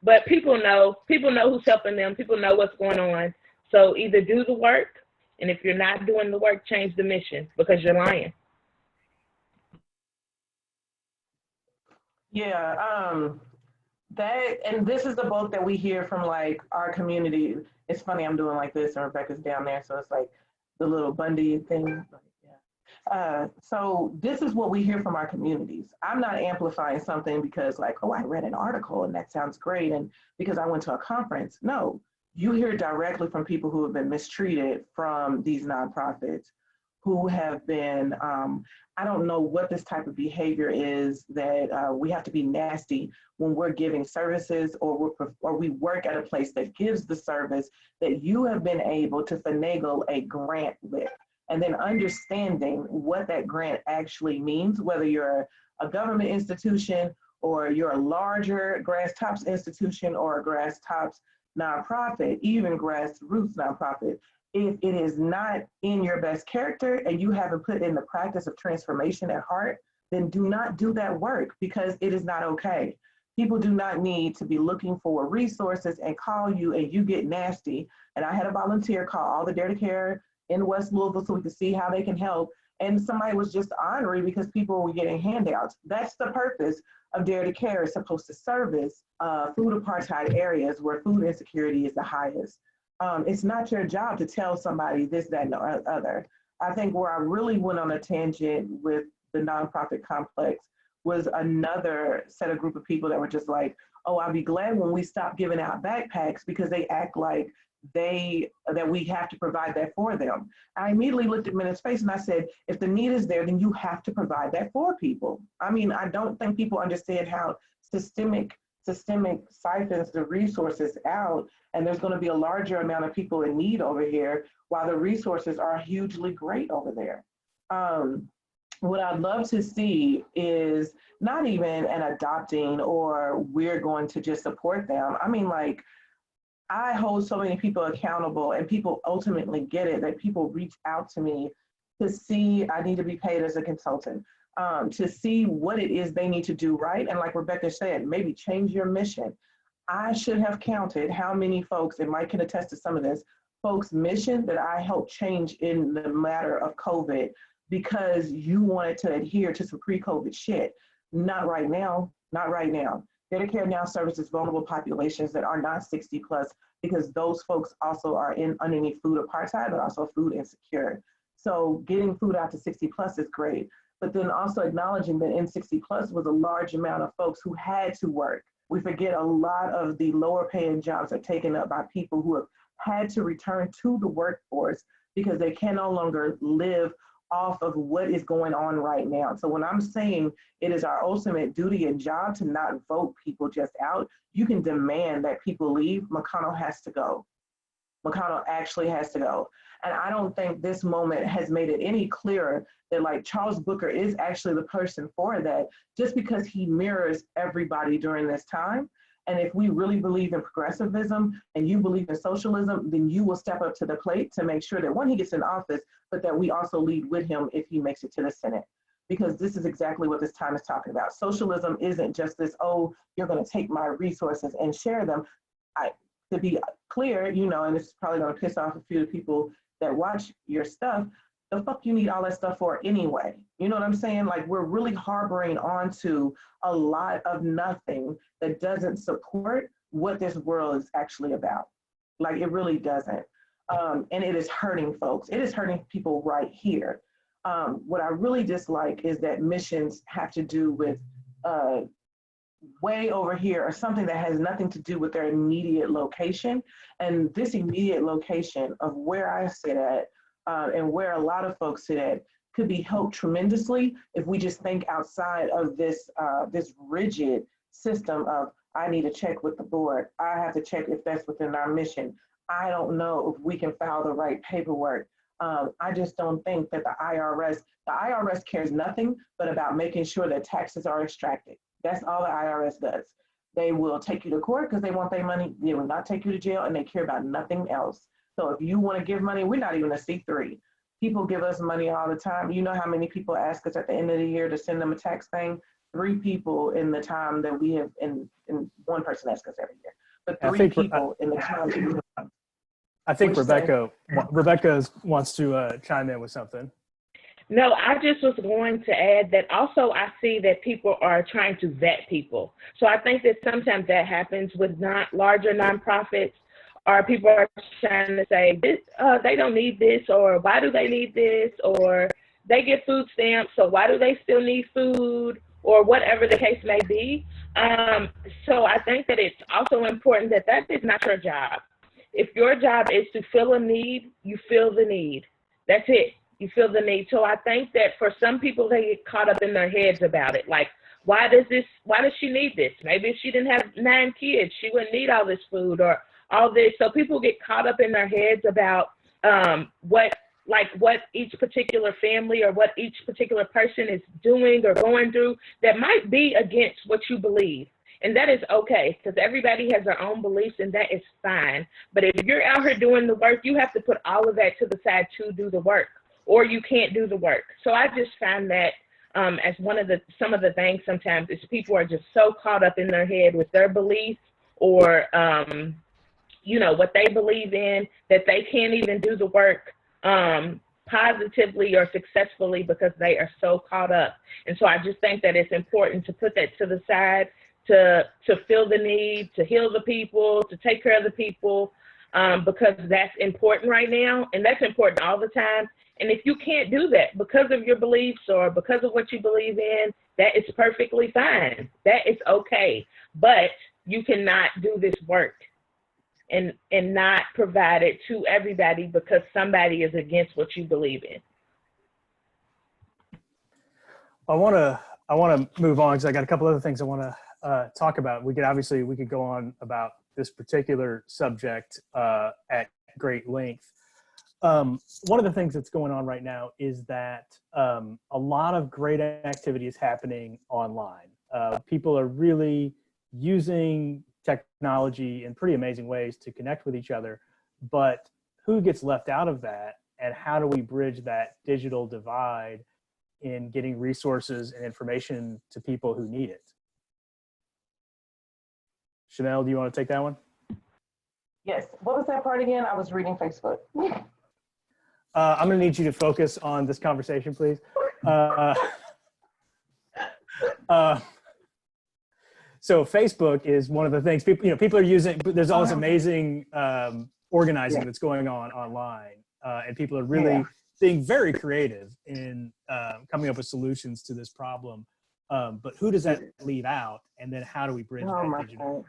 But people know who's helping them. People know what's going on. So either do the work, and if you're not doing the work, change the mission, because you're lying. Yeah, and this is the boat that we hear from like our community. It's funny, I'm doing like this and Rebecca's down there, so it's like the little Bundy thing. Yeah. So this is what we hear from our communities. I'm not amplifying something because like, oh, I read an article and that sounds great, and because I went to a conference. No, you hear directly from people who have been mistreated from these nonprofits, who have been, I don't know what this type of behavior is, that we have to be nasty when we're giving services, or we work at a place that gives the service that you have been able to finagle a grant with, and then understanding what that grant actually means, whether you're a government institution or you're a larger grass tops institution or a grass tops nonprofit, even grassroots nonprofit. If it is not in your best character and you haven't put in the practice of transformation at heart, then do not do that work, because it is not okay. People do not need to be looking for resources and call you and you get nasty. And I had a volunteer call all the Dare to Care in West Louisville so we could see how they can help. And somebody was just ornery because people were getting handouts. That's the purpose of Dare to Care. Is supposed to service food apartheid areas where food insecurity is the highest. It's not your job to tell somebody this, that, and the other. I think where I really went on a tangent with the nonprofit complex was another set of group of people that were just like, oh, I'll be glad when we stop giving out backpacks because they act like that we have to provide that for them. I immediately looked at them in his face and I said, if the need is there, then you have to provide that for people. I mean, I don't think people understand how systemic siphons the resources out, and there's going to be a larger amount of people in need over here while the resources are hugely great over there. What I'd love to see is not even an adopting or we're going to just support them. I mean, like, I hold so many people accountable and people ultimately get it, that people reach out to me to see I need to be paid as a consultant, to see what it is they need to do right. And like Rebecca said, maybe change your mission. I should have counted how many folks, and Mike can attest to some of this, folks' mission that I helped change in the matter of COVID because you wanted to adhere to some pre-COVID shit. Not right now, not right now. Medicare now services vulnerable populations that are not 60 plus because those folks also are underneath food apartheid, but also food insecure. So getting food out to 60 plus is great, but then also acknowledging that in 60 plus was a large amount of folks who had to work. We forget a lot of the lower paying jobs are taken up by people who have had to return to the workforce because they can no longer live off of what is going on right now. So when I'm saying it is our ultimate duty and job to not vote people just out, you can demand that people leave. McConnell has to go. McConnell actually has to go. And I don't think this moment has made it any clearer that like Charles Booker is actually the person for that, just because he mirrors everybody during this time. And if we really believe in progressivism and you believe in socialism, then you will step up to the plate to make sure that when he gets in office, but that we also lead with him if he makes it to the Senate. Because this is exactly what this time is talking about. Socialism isn't just this, oh, you're gonna take my resources and share them. To be clear, you know, and this is probably gonna piss off a few people that watch your stuff, the fuck you need all that stuff for anyway? You know what I'm saying? Like, we're really harboring onto a lot of nothing that doesn't support what this world is actually about. Like, it really doesn't. And it is hurting folks. It is hurting people right here. What I really dislike is that missions have to do with way over here or something that has nothing to do with their immediate location. And this immediate location of where I sit at and where a lot of folks sit at could be helped tremendously if we just think outside of this this rigid system of, I need to check with the board. I have to check if that's within our mission. I don't know if we can file the right paperwork. I just don't think that the IRS cares nothing but about making sure that taxes are extracted. That's all the IRS does. They will take you to court because they want their money. They will not take you to jail, and they care about nothing else. So if you want to give money, we're not even a C3. People give us money all the time. You know how many people ask us at the end of the year to send them a tax thing? 3 people in the time that we have, and one person asks us every year, but 3 people in the time that we have. I think Rebecca wants to chime in with something. No, I just was going to add that also I see that people are trying to vet people. So I think that sometimes that happens with larger nonprofits, or people are trying to say, they don't need this, or why do they need this, or they get food stamps, so why do they still need food, or whatever the case may be. So I think that it's also important that that is not your job. If your job is to fill a need, you fill the need. That's it. You feel the need. So I think that for some people, they get caught up in their heads about it. Like, why does she need this? Maybe if she didn't have 9 kids, she wouldn't need all this food or all this. So people get caught up in their heads about what each particular family or what each particular person is doing or going through that might be against what you believe. And that is okay, because everybody has their own beliefs, and that is fine. But if you're out here doing the work, you have to put all of that to the side to do the work, or you can't do the work. So I just find that as some of the things sometimes is people are just so caught up in their head with their beliefs or, what they believe in, that they can't even do the work positively or successfully because they are so caught up. And so I just think that it's important to put that to the side, to fill the need, to heal the people, to take care of the people, because that's important right now, and that's important all the time. And if you can't do that because of your beliefs or because of what you believe in, that is perfectly fine. That is okay. But you cannot do this work and not provide it to everybody because somebody is against what you believe in. I want to move on because I got a couple other things I want to talk about. We could go on about this particular subject at great length. One of the things that's going on right now is that a lot of great activity is happening online. People are really using technology in pretty amazing ways to connect with each other, but who gets left out of that, and how do we bridge that digital divide in getting resources and information to people who need it? Chanelle, do you want to take that one? Yes. What was that part again? I was reading Facebook. I'm going to need you to focus on this conversation, please. So Facebook is one of the things people are using. There's all this amazing organizing that's going on online, and people are really being very creative in coming up with solutions to this problem. But who does that leave out? And then how do we bridge that digital?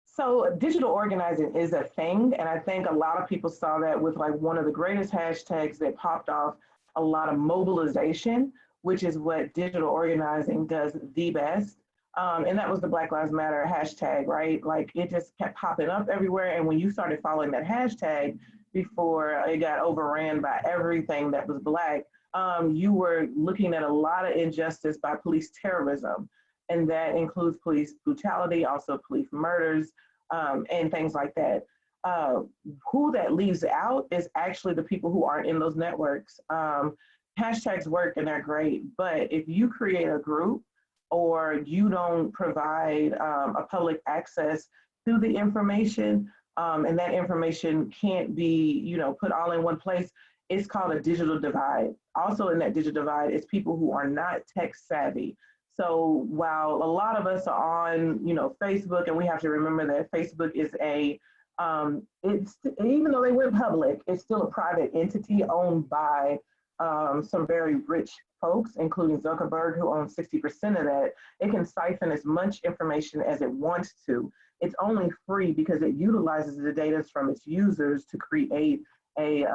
So digital organizing is a thing. And I think a lot of people saw that with like one of the greatest hashtags that popped off a lot of mobilization, which is what digital organizing does the best. And that was the Black Lives Matter hashtag, right? Like it just kept popping up everywhere. And when you started following that hashtag before it got overran by everything that was Black, you were looking at a lot of injustice by police terrorism. And that includes police brutality, also police murders, and things like that. Who that leaves out is actually the people who aren't in those networks. Hashtags work and they're great, but if you create a group or you don't provide a public access to the information, and that information can't be, put all in one place, it's called a digital divide. Also in that digital divide is people who are not tech savvy. So while a lot of us are on, Facebook, and we have to remember that Facebook is it's, even though they went public, it's still a private entity owned by some very rich folks, including Zuckerberg, who owns 60% of that. It can siphon as much information as it wants to. It's only free because it utilizes the data from its users to create a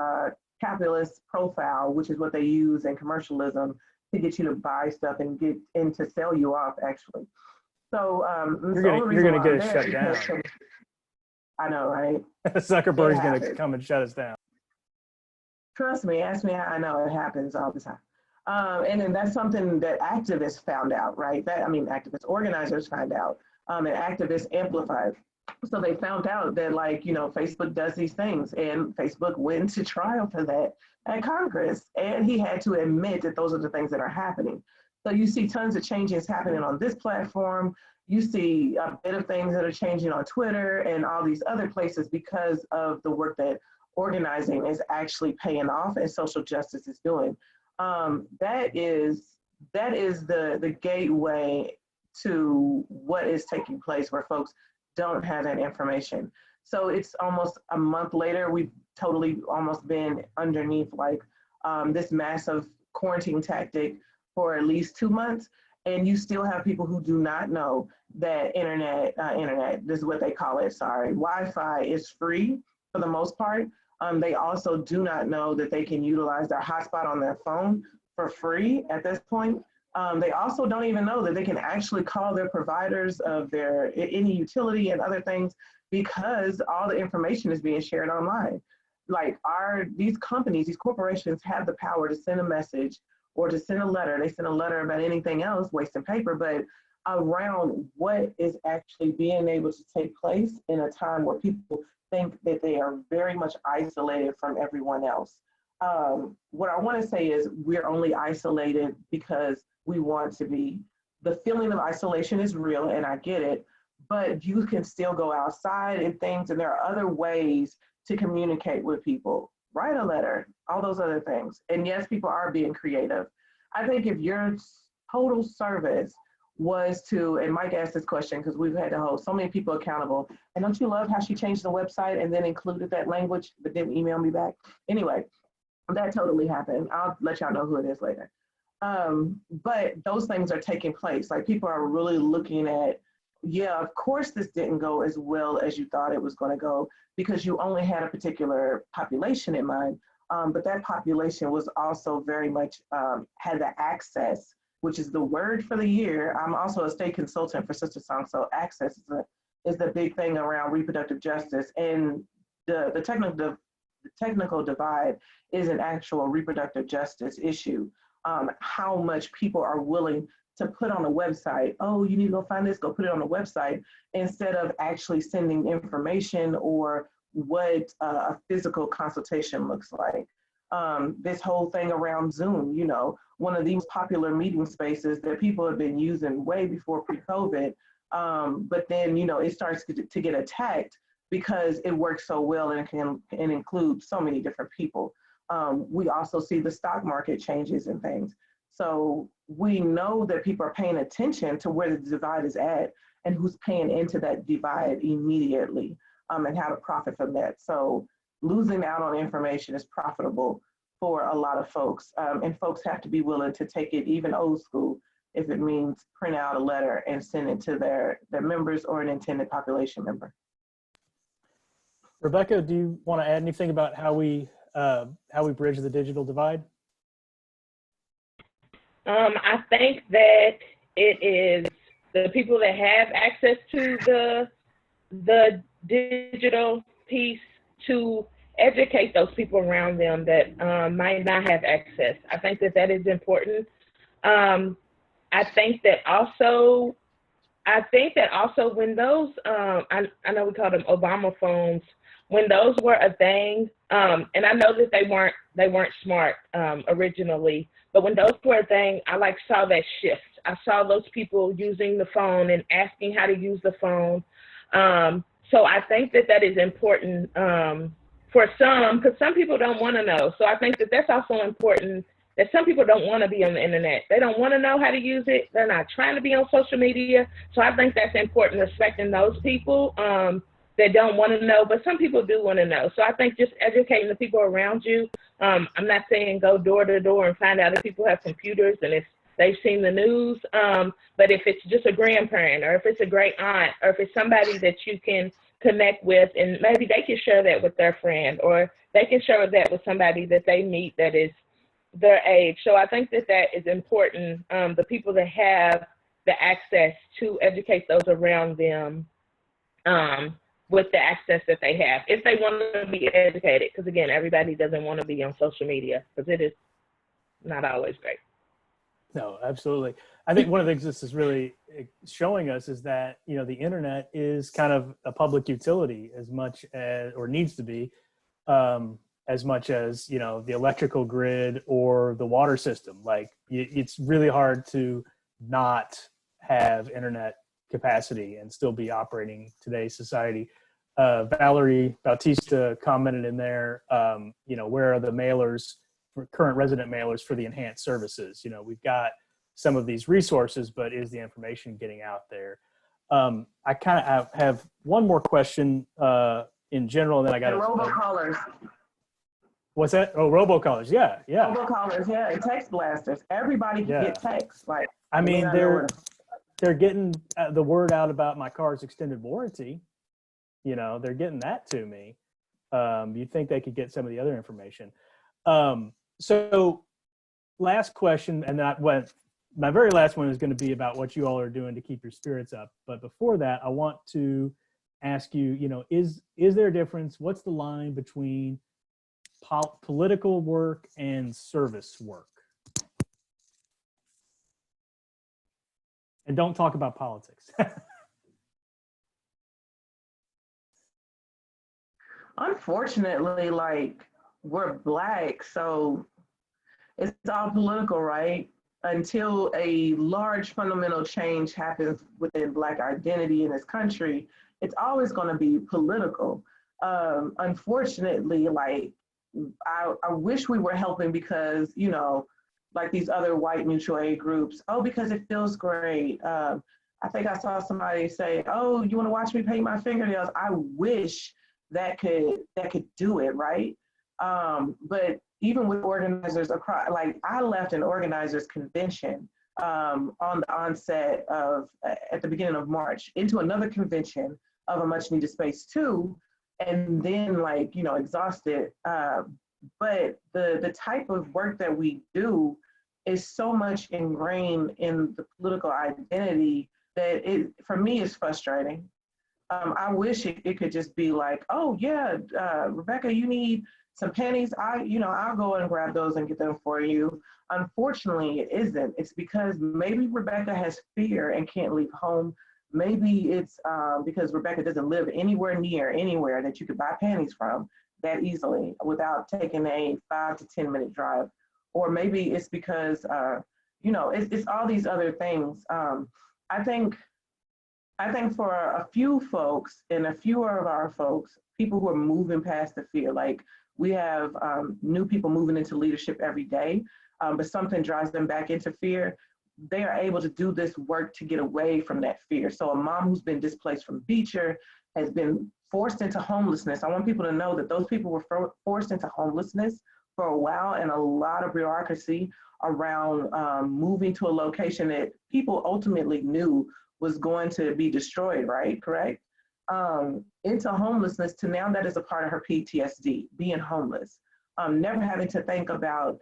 capitalist profile, which is what they use in commercialism to get you to buy stuff and to sell you off, actually. So you're going to get us shut down. I know, right? Zuckerberg's going to come and shut us down. Trust me, ask me how I know. It happens all the time. And then that's something that activists found out, right? Activists, organizers find out, and activists amplified. So they found out that, Facebook does these things, and Facebook went to trial for that at Congress, and he had to admit that those are the things that are happening. So you see tons of changes happening on this platform. You see a bit of things that are changing on Twitter and all these other places because of the work that organizing is actually paying off and social justice is doing. That is the gateway to what is taking place where folks don't have that information. So it's almost a month later, we've totally almost been underneath this massive quarantine tactic for at least 2 months. And you still have people who do not know that internet, this is what they call it, Wi-Fi is free for the most part. They also do not know that they can utilize their hotspot on their phone for free at this point. They also don't even know that they can actually call their providers of any utility and other things because all the information is being shared online. These companies, these corporations have the power to send a message or to send a letter. They send a letter about anything else, wasting paper, but around what is actually being able to take place in a time where people think that they are very much isolated from everyone else. What I want to say is we're only isolated because we want to be. The feeling of isolation is real, and I get it, but you can still go outside and things, and there are other ways to communicate with people. Write a letter, all those other things. And yes, people are being creative. I think if your total service was to, and Mike asked this question because we've had to hold so many people accountable. And don't you love how she changed the website and then included that language, but didn't email me back? Anyway, that totally happened. I'll let y'all know who it is later. But those things are taking place. Like people are really looking at, yeah, of course this didn't go as well as you thought it was going to go because you only had a particular population in mind. But that population was also very much had the access, which is the word for the year. I'm also a state consultant for Sister Song, so access is the big thing around reproductive justice. And the technical divide is an actual reproductive justice issue. How much people are willing to put on a website, oh, you need to go find this, go put it on a website, instead of actually sending information or what a physical consultation looks like. This whole thing around Zoom, you know, one of these popular meeting spaces that people have been using way before pre-COVID, but then, you know, it starts to get attacked because it works so well and it can include so many different people. We also see the stock market changes and things. So we know that people are paying attention to where the divide is at and who's paying into that divide immediately, and how to profit from that. So losing out on information is profitable for a lot of folks. And folks have to be willing to take it even old school if it means print out a letter and send it to their members or an intended population member. Rebecca, do you want to add anything about how we bridge the digital divide? I think that it is the people that have access to the digital piece to educate those people around them that might not have access. I think that is important. I think that also when those, I know we call them Obama phones, when those were a thing, and I know that they weren't smart originally, but when those were a thing, I saw that shift. I saw those people using the phone and asking how to use the phone. So I think that is important for some, because some people don't want to know. So I think that that's also important, that some people don't want to be on the internet. They don't want to know how to use it. They're not trying to be on social media. So I think that's important, respecting those people that don't want to know, but some people do want to know. So I think just educating the people around you. I'm not saying go door to door and find out if people have computers and if they've seen the news, but if it's just a grandparent or if it's a great aunt or if it's somebody that you can connect with and maybe they can share that with their friend or they can share that with somebody that they meet that is their age. So I think that is important, the people that have the access to educate those around them with the access that they have, if they want to be educated, because again, everybody doesn't want to be on social media because it is not always great. No, absolutely. I think one of the things this is really showing us is that, you know, the internet is kind of a public utility as much as, or needs to be, as much as, you know, the electrical grid or the water system. Like it's really hard to not have internet capacity and still be operating today's society. Valerie Bautista commented in there, you know, where are the mailers, for current resident mailers for the enhanced services? You know, we've got some of these resources, but is the information getting out there? I kind of have one more question in general, and then I got robocallers. What's that? Oh, robocallers. Yeah. Robocallers, yeah, and text blasters. Everybody can get texts. Like, I mean, they're getting the word out about my car's extended warranty. You know, they're getting that to me. You'd think they could get some of the other information. So last question, and my very last one is going to be about what you all are doing to keep your spirits up. But before that, I want to ask you, you know, is there a difference? What's the line between political work and service work? And don't talk about politics. Unfortunately, like, we're Black, so it's all political, right? Until a large fundamental change happens within Black identity in this country, it's always going to be political. Unfortunately, like, I wish we were helping because, you know, like these other white mutual aid groups. Oh, because it feels great. I think I saw somebody say, "Oh, you want to watch me paint my fingernails?" I wish that could do it, right? But even with organizers across, like I left an organizers convention on the onset of at the beginning of March into another convention of a much needed space too, and then like exhausted. But the type of work that we do is so much ingrained in the political identity that it for me is frustrating. I wish it could just be like, oh yeah, Rebecca, you need some panties. I'll go and grab those and get them for you. Unfortunately, it isn't. It's because maybe Rebecca has fear and can't leave home. Maybe it's because Rebecca doesn't live anywhere near anywhere that you could buy panties from that easily without taking a 5 to 10 minute drive. Or maybe it's because, it's all these other things. I think for a few folks and a few of our folks, people who are moving past the fear, like we have new people moving into leadership every day, but something drives them back into fear. They are able to do this work to get away from that fear. So a mom who's been displaced from Beecher has been forced into homelessness. I want people to know that those people were forced into homelessness for a while, and a lot of bureaucracy around moving to a location that people ultimately knew was going to be destroyed, right? Correct? Into homelessness to now that is a part of her PTSD, being homeless, never having to think about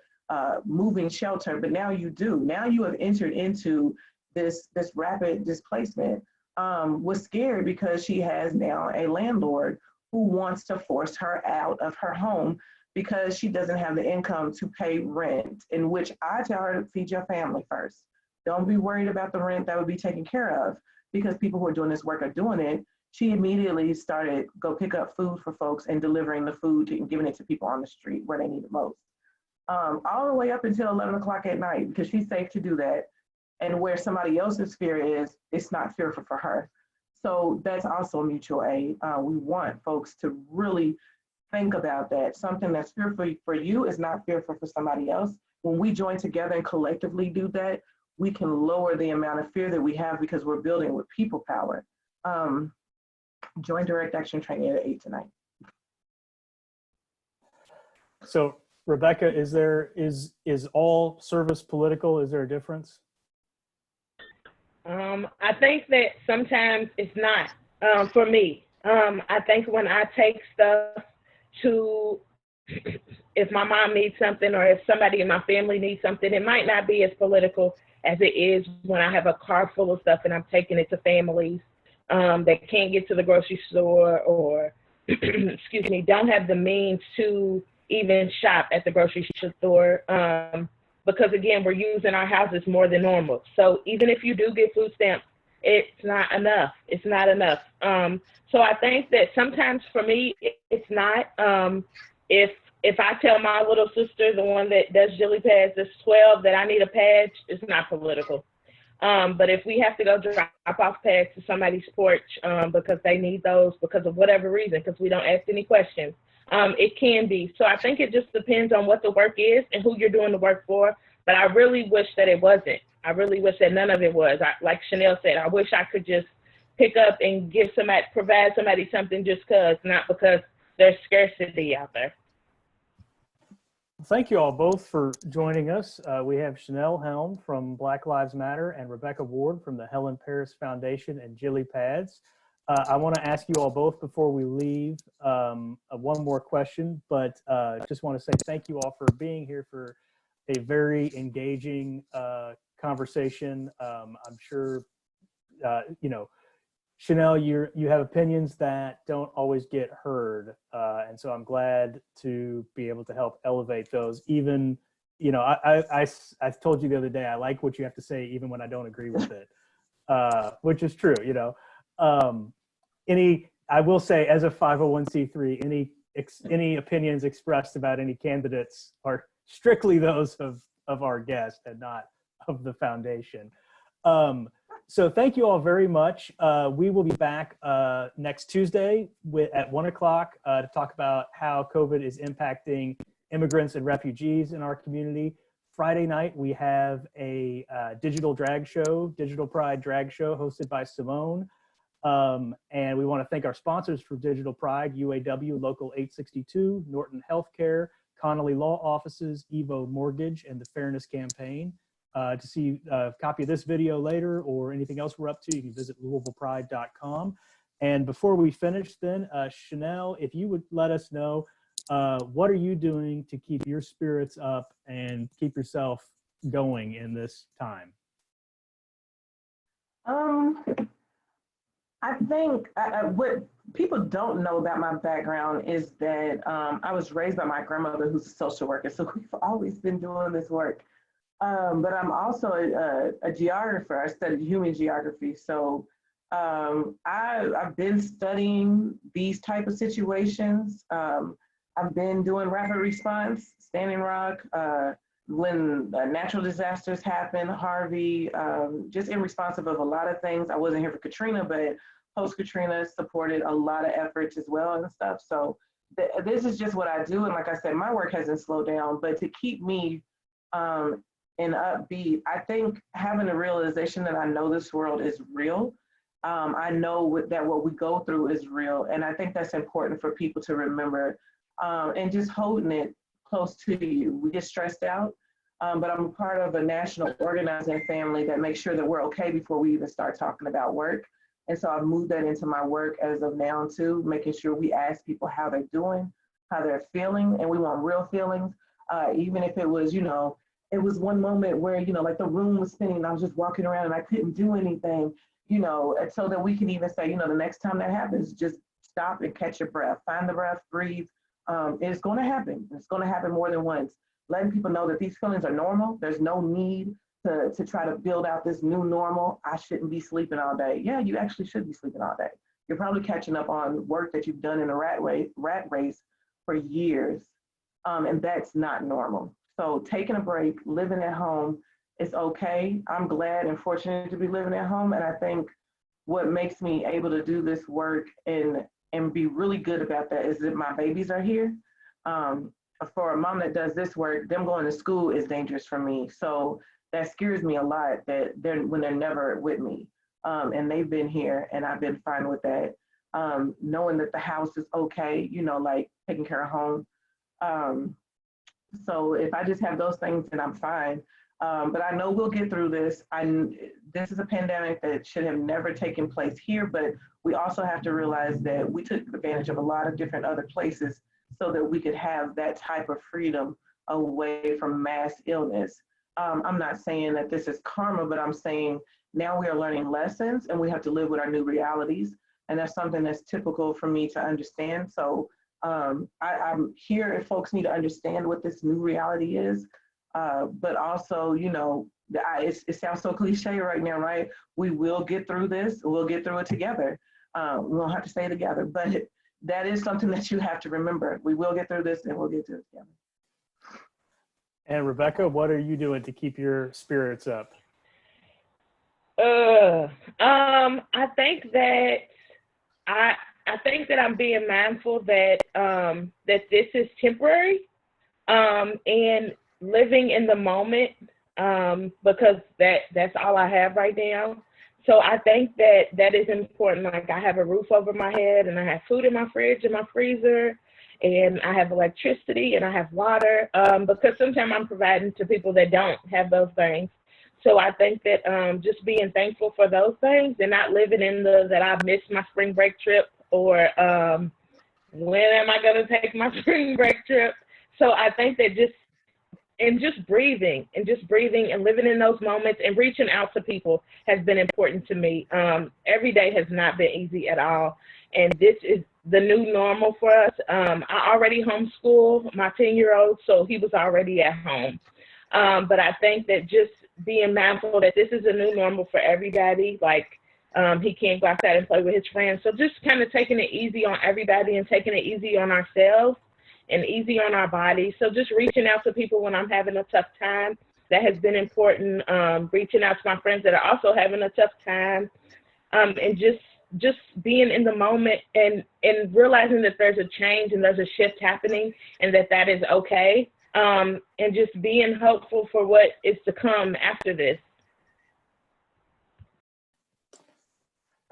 moving shelter, but now you do. Now you have entered into this rapid displacement. Was scared because she has now a landlord who wants to force her out of her home because she doesn't have the income to pay rent, in which I tell her to feed your family first. Don't be worried about the rent, that would be taken care of because people who are doing this work are doing it. She immediately started go pick up food for folks and delivering the food and giving it to people on the street where they need it most. All the way up until 11 o'clock at night because she's safe to do that. And where somebody else's fear is, it's not fearful for her. So that's also mutual aid. We want folks to really think about that. Something that's fearful for you is not fearful for somebody else. When we join together and collectively do that, we can lower the amount of fear that we have because we're building with people power. Join direct action training at 8 tonight. So Rebecca, is all service political? Is there a difference? I think that sometimes it's not for me. I think when I take stuff to, if my mom needs something or if somebody in my family needs something, it might not be as political as it is when I have a car full of stuff and I'm taking it to families that can't get to the grocery store or, excuse me, don't have the means to even shop at the grocery store. Because again, we're using our houses more than normal. So even if you do get food stamps, it's not enough. It's not enough. So I think that sometimes for me, it's not. If I tell my little sister, the one that does Jilly pads, that's 12, that I need a pad, it's not political. But if we have to go drop off pads to somebody's porch because they need those because of whatever reason, because we don't ask any questions, it can be. So I think it just depends on what the work is and who you're doing the work for. But I really wish that it wasn't. I really wish that none of it was. Like Chanelle said, I wish I could just pick up and give somebody, provide somebody something just because, not because there's scarcity out there. Thank you all both for joining us. We have Chanelle Helm from Black Lives Matter and Rebecca Ward from the Helen Paris Foundation and Jilly Pads. I want to ask you all both before we leave one more question, but just want to say thank you all for being here for a very engaging conversation. I'm sure, Chanelle, you have opinions that don't always get heard. And so I'm glad to be able to help elevate those. Even, I told you the other day, I like what you have to say, even when I don't agree with it, which is true, I will say as a 501c3, any opinions expressed about any candidates are strictly those of our guest and not of the foundation. So thank you all very much. We will be back next Tuesday at 1 o'clock to talk about how COVID is impacting immigrants and refugees in our community. Friday night, we have a digital drag show, Digital Pride Drag Show, hosted by Simone. And we want to thank our sponsors for Digital Pride: UAW Local 862, Norton Healthcare, Connolly Law Offices, Evo Mortgage, and the Fairness Campaign. To see a copy of this video later or anything else we're up to, you can visit LouisvillePride.com. And before we finish then, Chanelle, if you would let us know, what are you doing to keep your spirits up and keep yourself going in this time? I think what people don't know about my background is that I was raised by my grandmother, who's a social worker, so we've always been doing this work. But I'm also a geographer. I studied human geography, so I've been studying these type of situations. I've been doing rapid response, Standing Rock, when natural disasters happen, Harvey, just in response of a lot of things. I wasn't here for Katrina, but post-Katrina supported a lot of efforts as well and stuff. So this is just what I do. And like I said, my work hasn't slowed down, but to keep me in upbeat, I think having a realization that I know this world is real. I know that what we go through is real. And I think that's important for people to remember, and just holding it close to you. We get stressed out, but I'm a part of a national organizing family that makes sure that we're okay before we even start talking about work. And so I've moved that into my work as of now too, making sure we ask people how they're doing, how they're feeling, and we want real feelings. Even if it was, it was one moment where, like the room was spinning and I was just walking around and I couldn't do anything, and so that we can even say, the next time that happens, just stop and catch your breath, find the breath, breathe. It's going to happen. It's going to happen more than once. Letting people know that these feelings are normal. There's no need to try to build out this new normal. I shouldn't be sleeping all day. Yeah, you actually should be sleeping all day. You're probably catching up on work that you've done in a rat race for years, and that's not normal. So taking a break, living at home, is okay. I'm glad and fortunate to be living at home, and I think what makes me able to do this work and be really good about that is that my babies are here. For a mom that does this work, them going to school is dangerous for me. So that scares me a lot that when they're never with me. And they've been here and I've been fine with that. Knowing that the house is okay, like taking care of home. So if I just have those things, then I'm fine. But I know we'll get through this. This is a pandemic that should have never taken place here, but we also have to realize that we took advantage of a lot of different other places so that we could have that type of freedom away from mass illness. I'm not saying that this is karma, but I'm saying now we are learning lessons and we have to live with our new realities. And that's something that's typical for me to understand. So I'm here if folks need to understand what this new reality is. But also, it sounds so cliche right now, right? We will get through this. We'll get through it together. We won't have to stay together, but that is something that you have to remember. We will get through this and we'll get through it together. And Rebecca, what are you doing to keep your spirits up? I think that I think that I'm being mindful that that this is temporary, and living in the moment, because that's all I have right now. So I think that is important. Like I have a roof over my head and I have food in my fridge and my freezer, and I have electricity and I have water, because sometimes I'm providing to people that don't have those things. So I think that just being thankful for those things and not living in that I missed my spring break trip, or when am I going to take my spring break trip? So I think that just breathing and living in those moments and reaching out to people has been important to me. Every day has not been easy at all. And this is the new normal for us. I already homeschool my 10-year-old, so he was already at home. But I think that just being mindful that this is a new normal for everybody, like he can't go outside and play with his friends. So just kind of taking it easy on everybody and taking it easy on ourselves and easy on our bodies. So just reaching out to people when I'm having a tough time, that has been important. Reaching out to my friends that are also having a tough time, and just being in the moment and realizing that there's a change and there's a shift happening and that is okay. and just being hopeful for what is to come after this.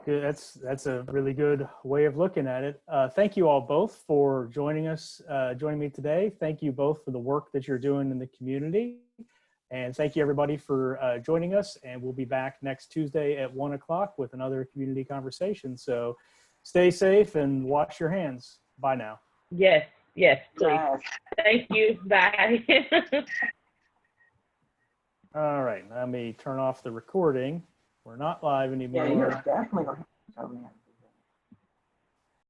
Good. That's a really good way of looking at it. Thank you all both for joining me today. Thank you both for the work that you're doing in the community. And thank you everybody for joining us. And we'll be back next Tuesday at 1 o'clock with another community conversation. So stay safe and wash your hands. Bye now. Yes, please. Yes. Thank you. Bye. All right, let me turn off the recording. We're not live anymore. Yeah, you're definitely going to have to show me.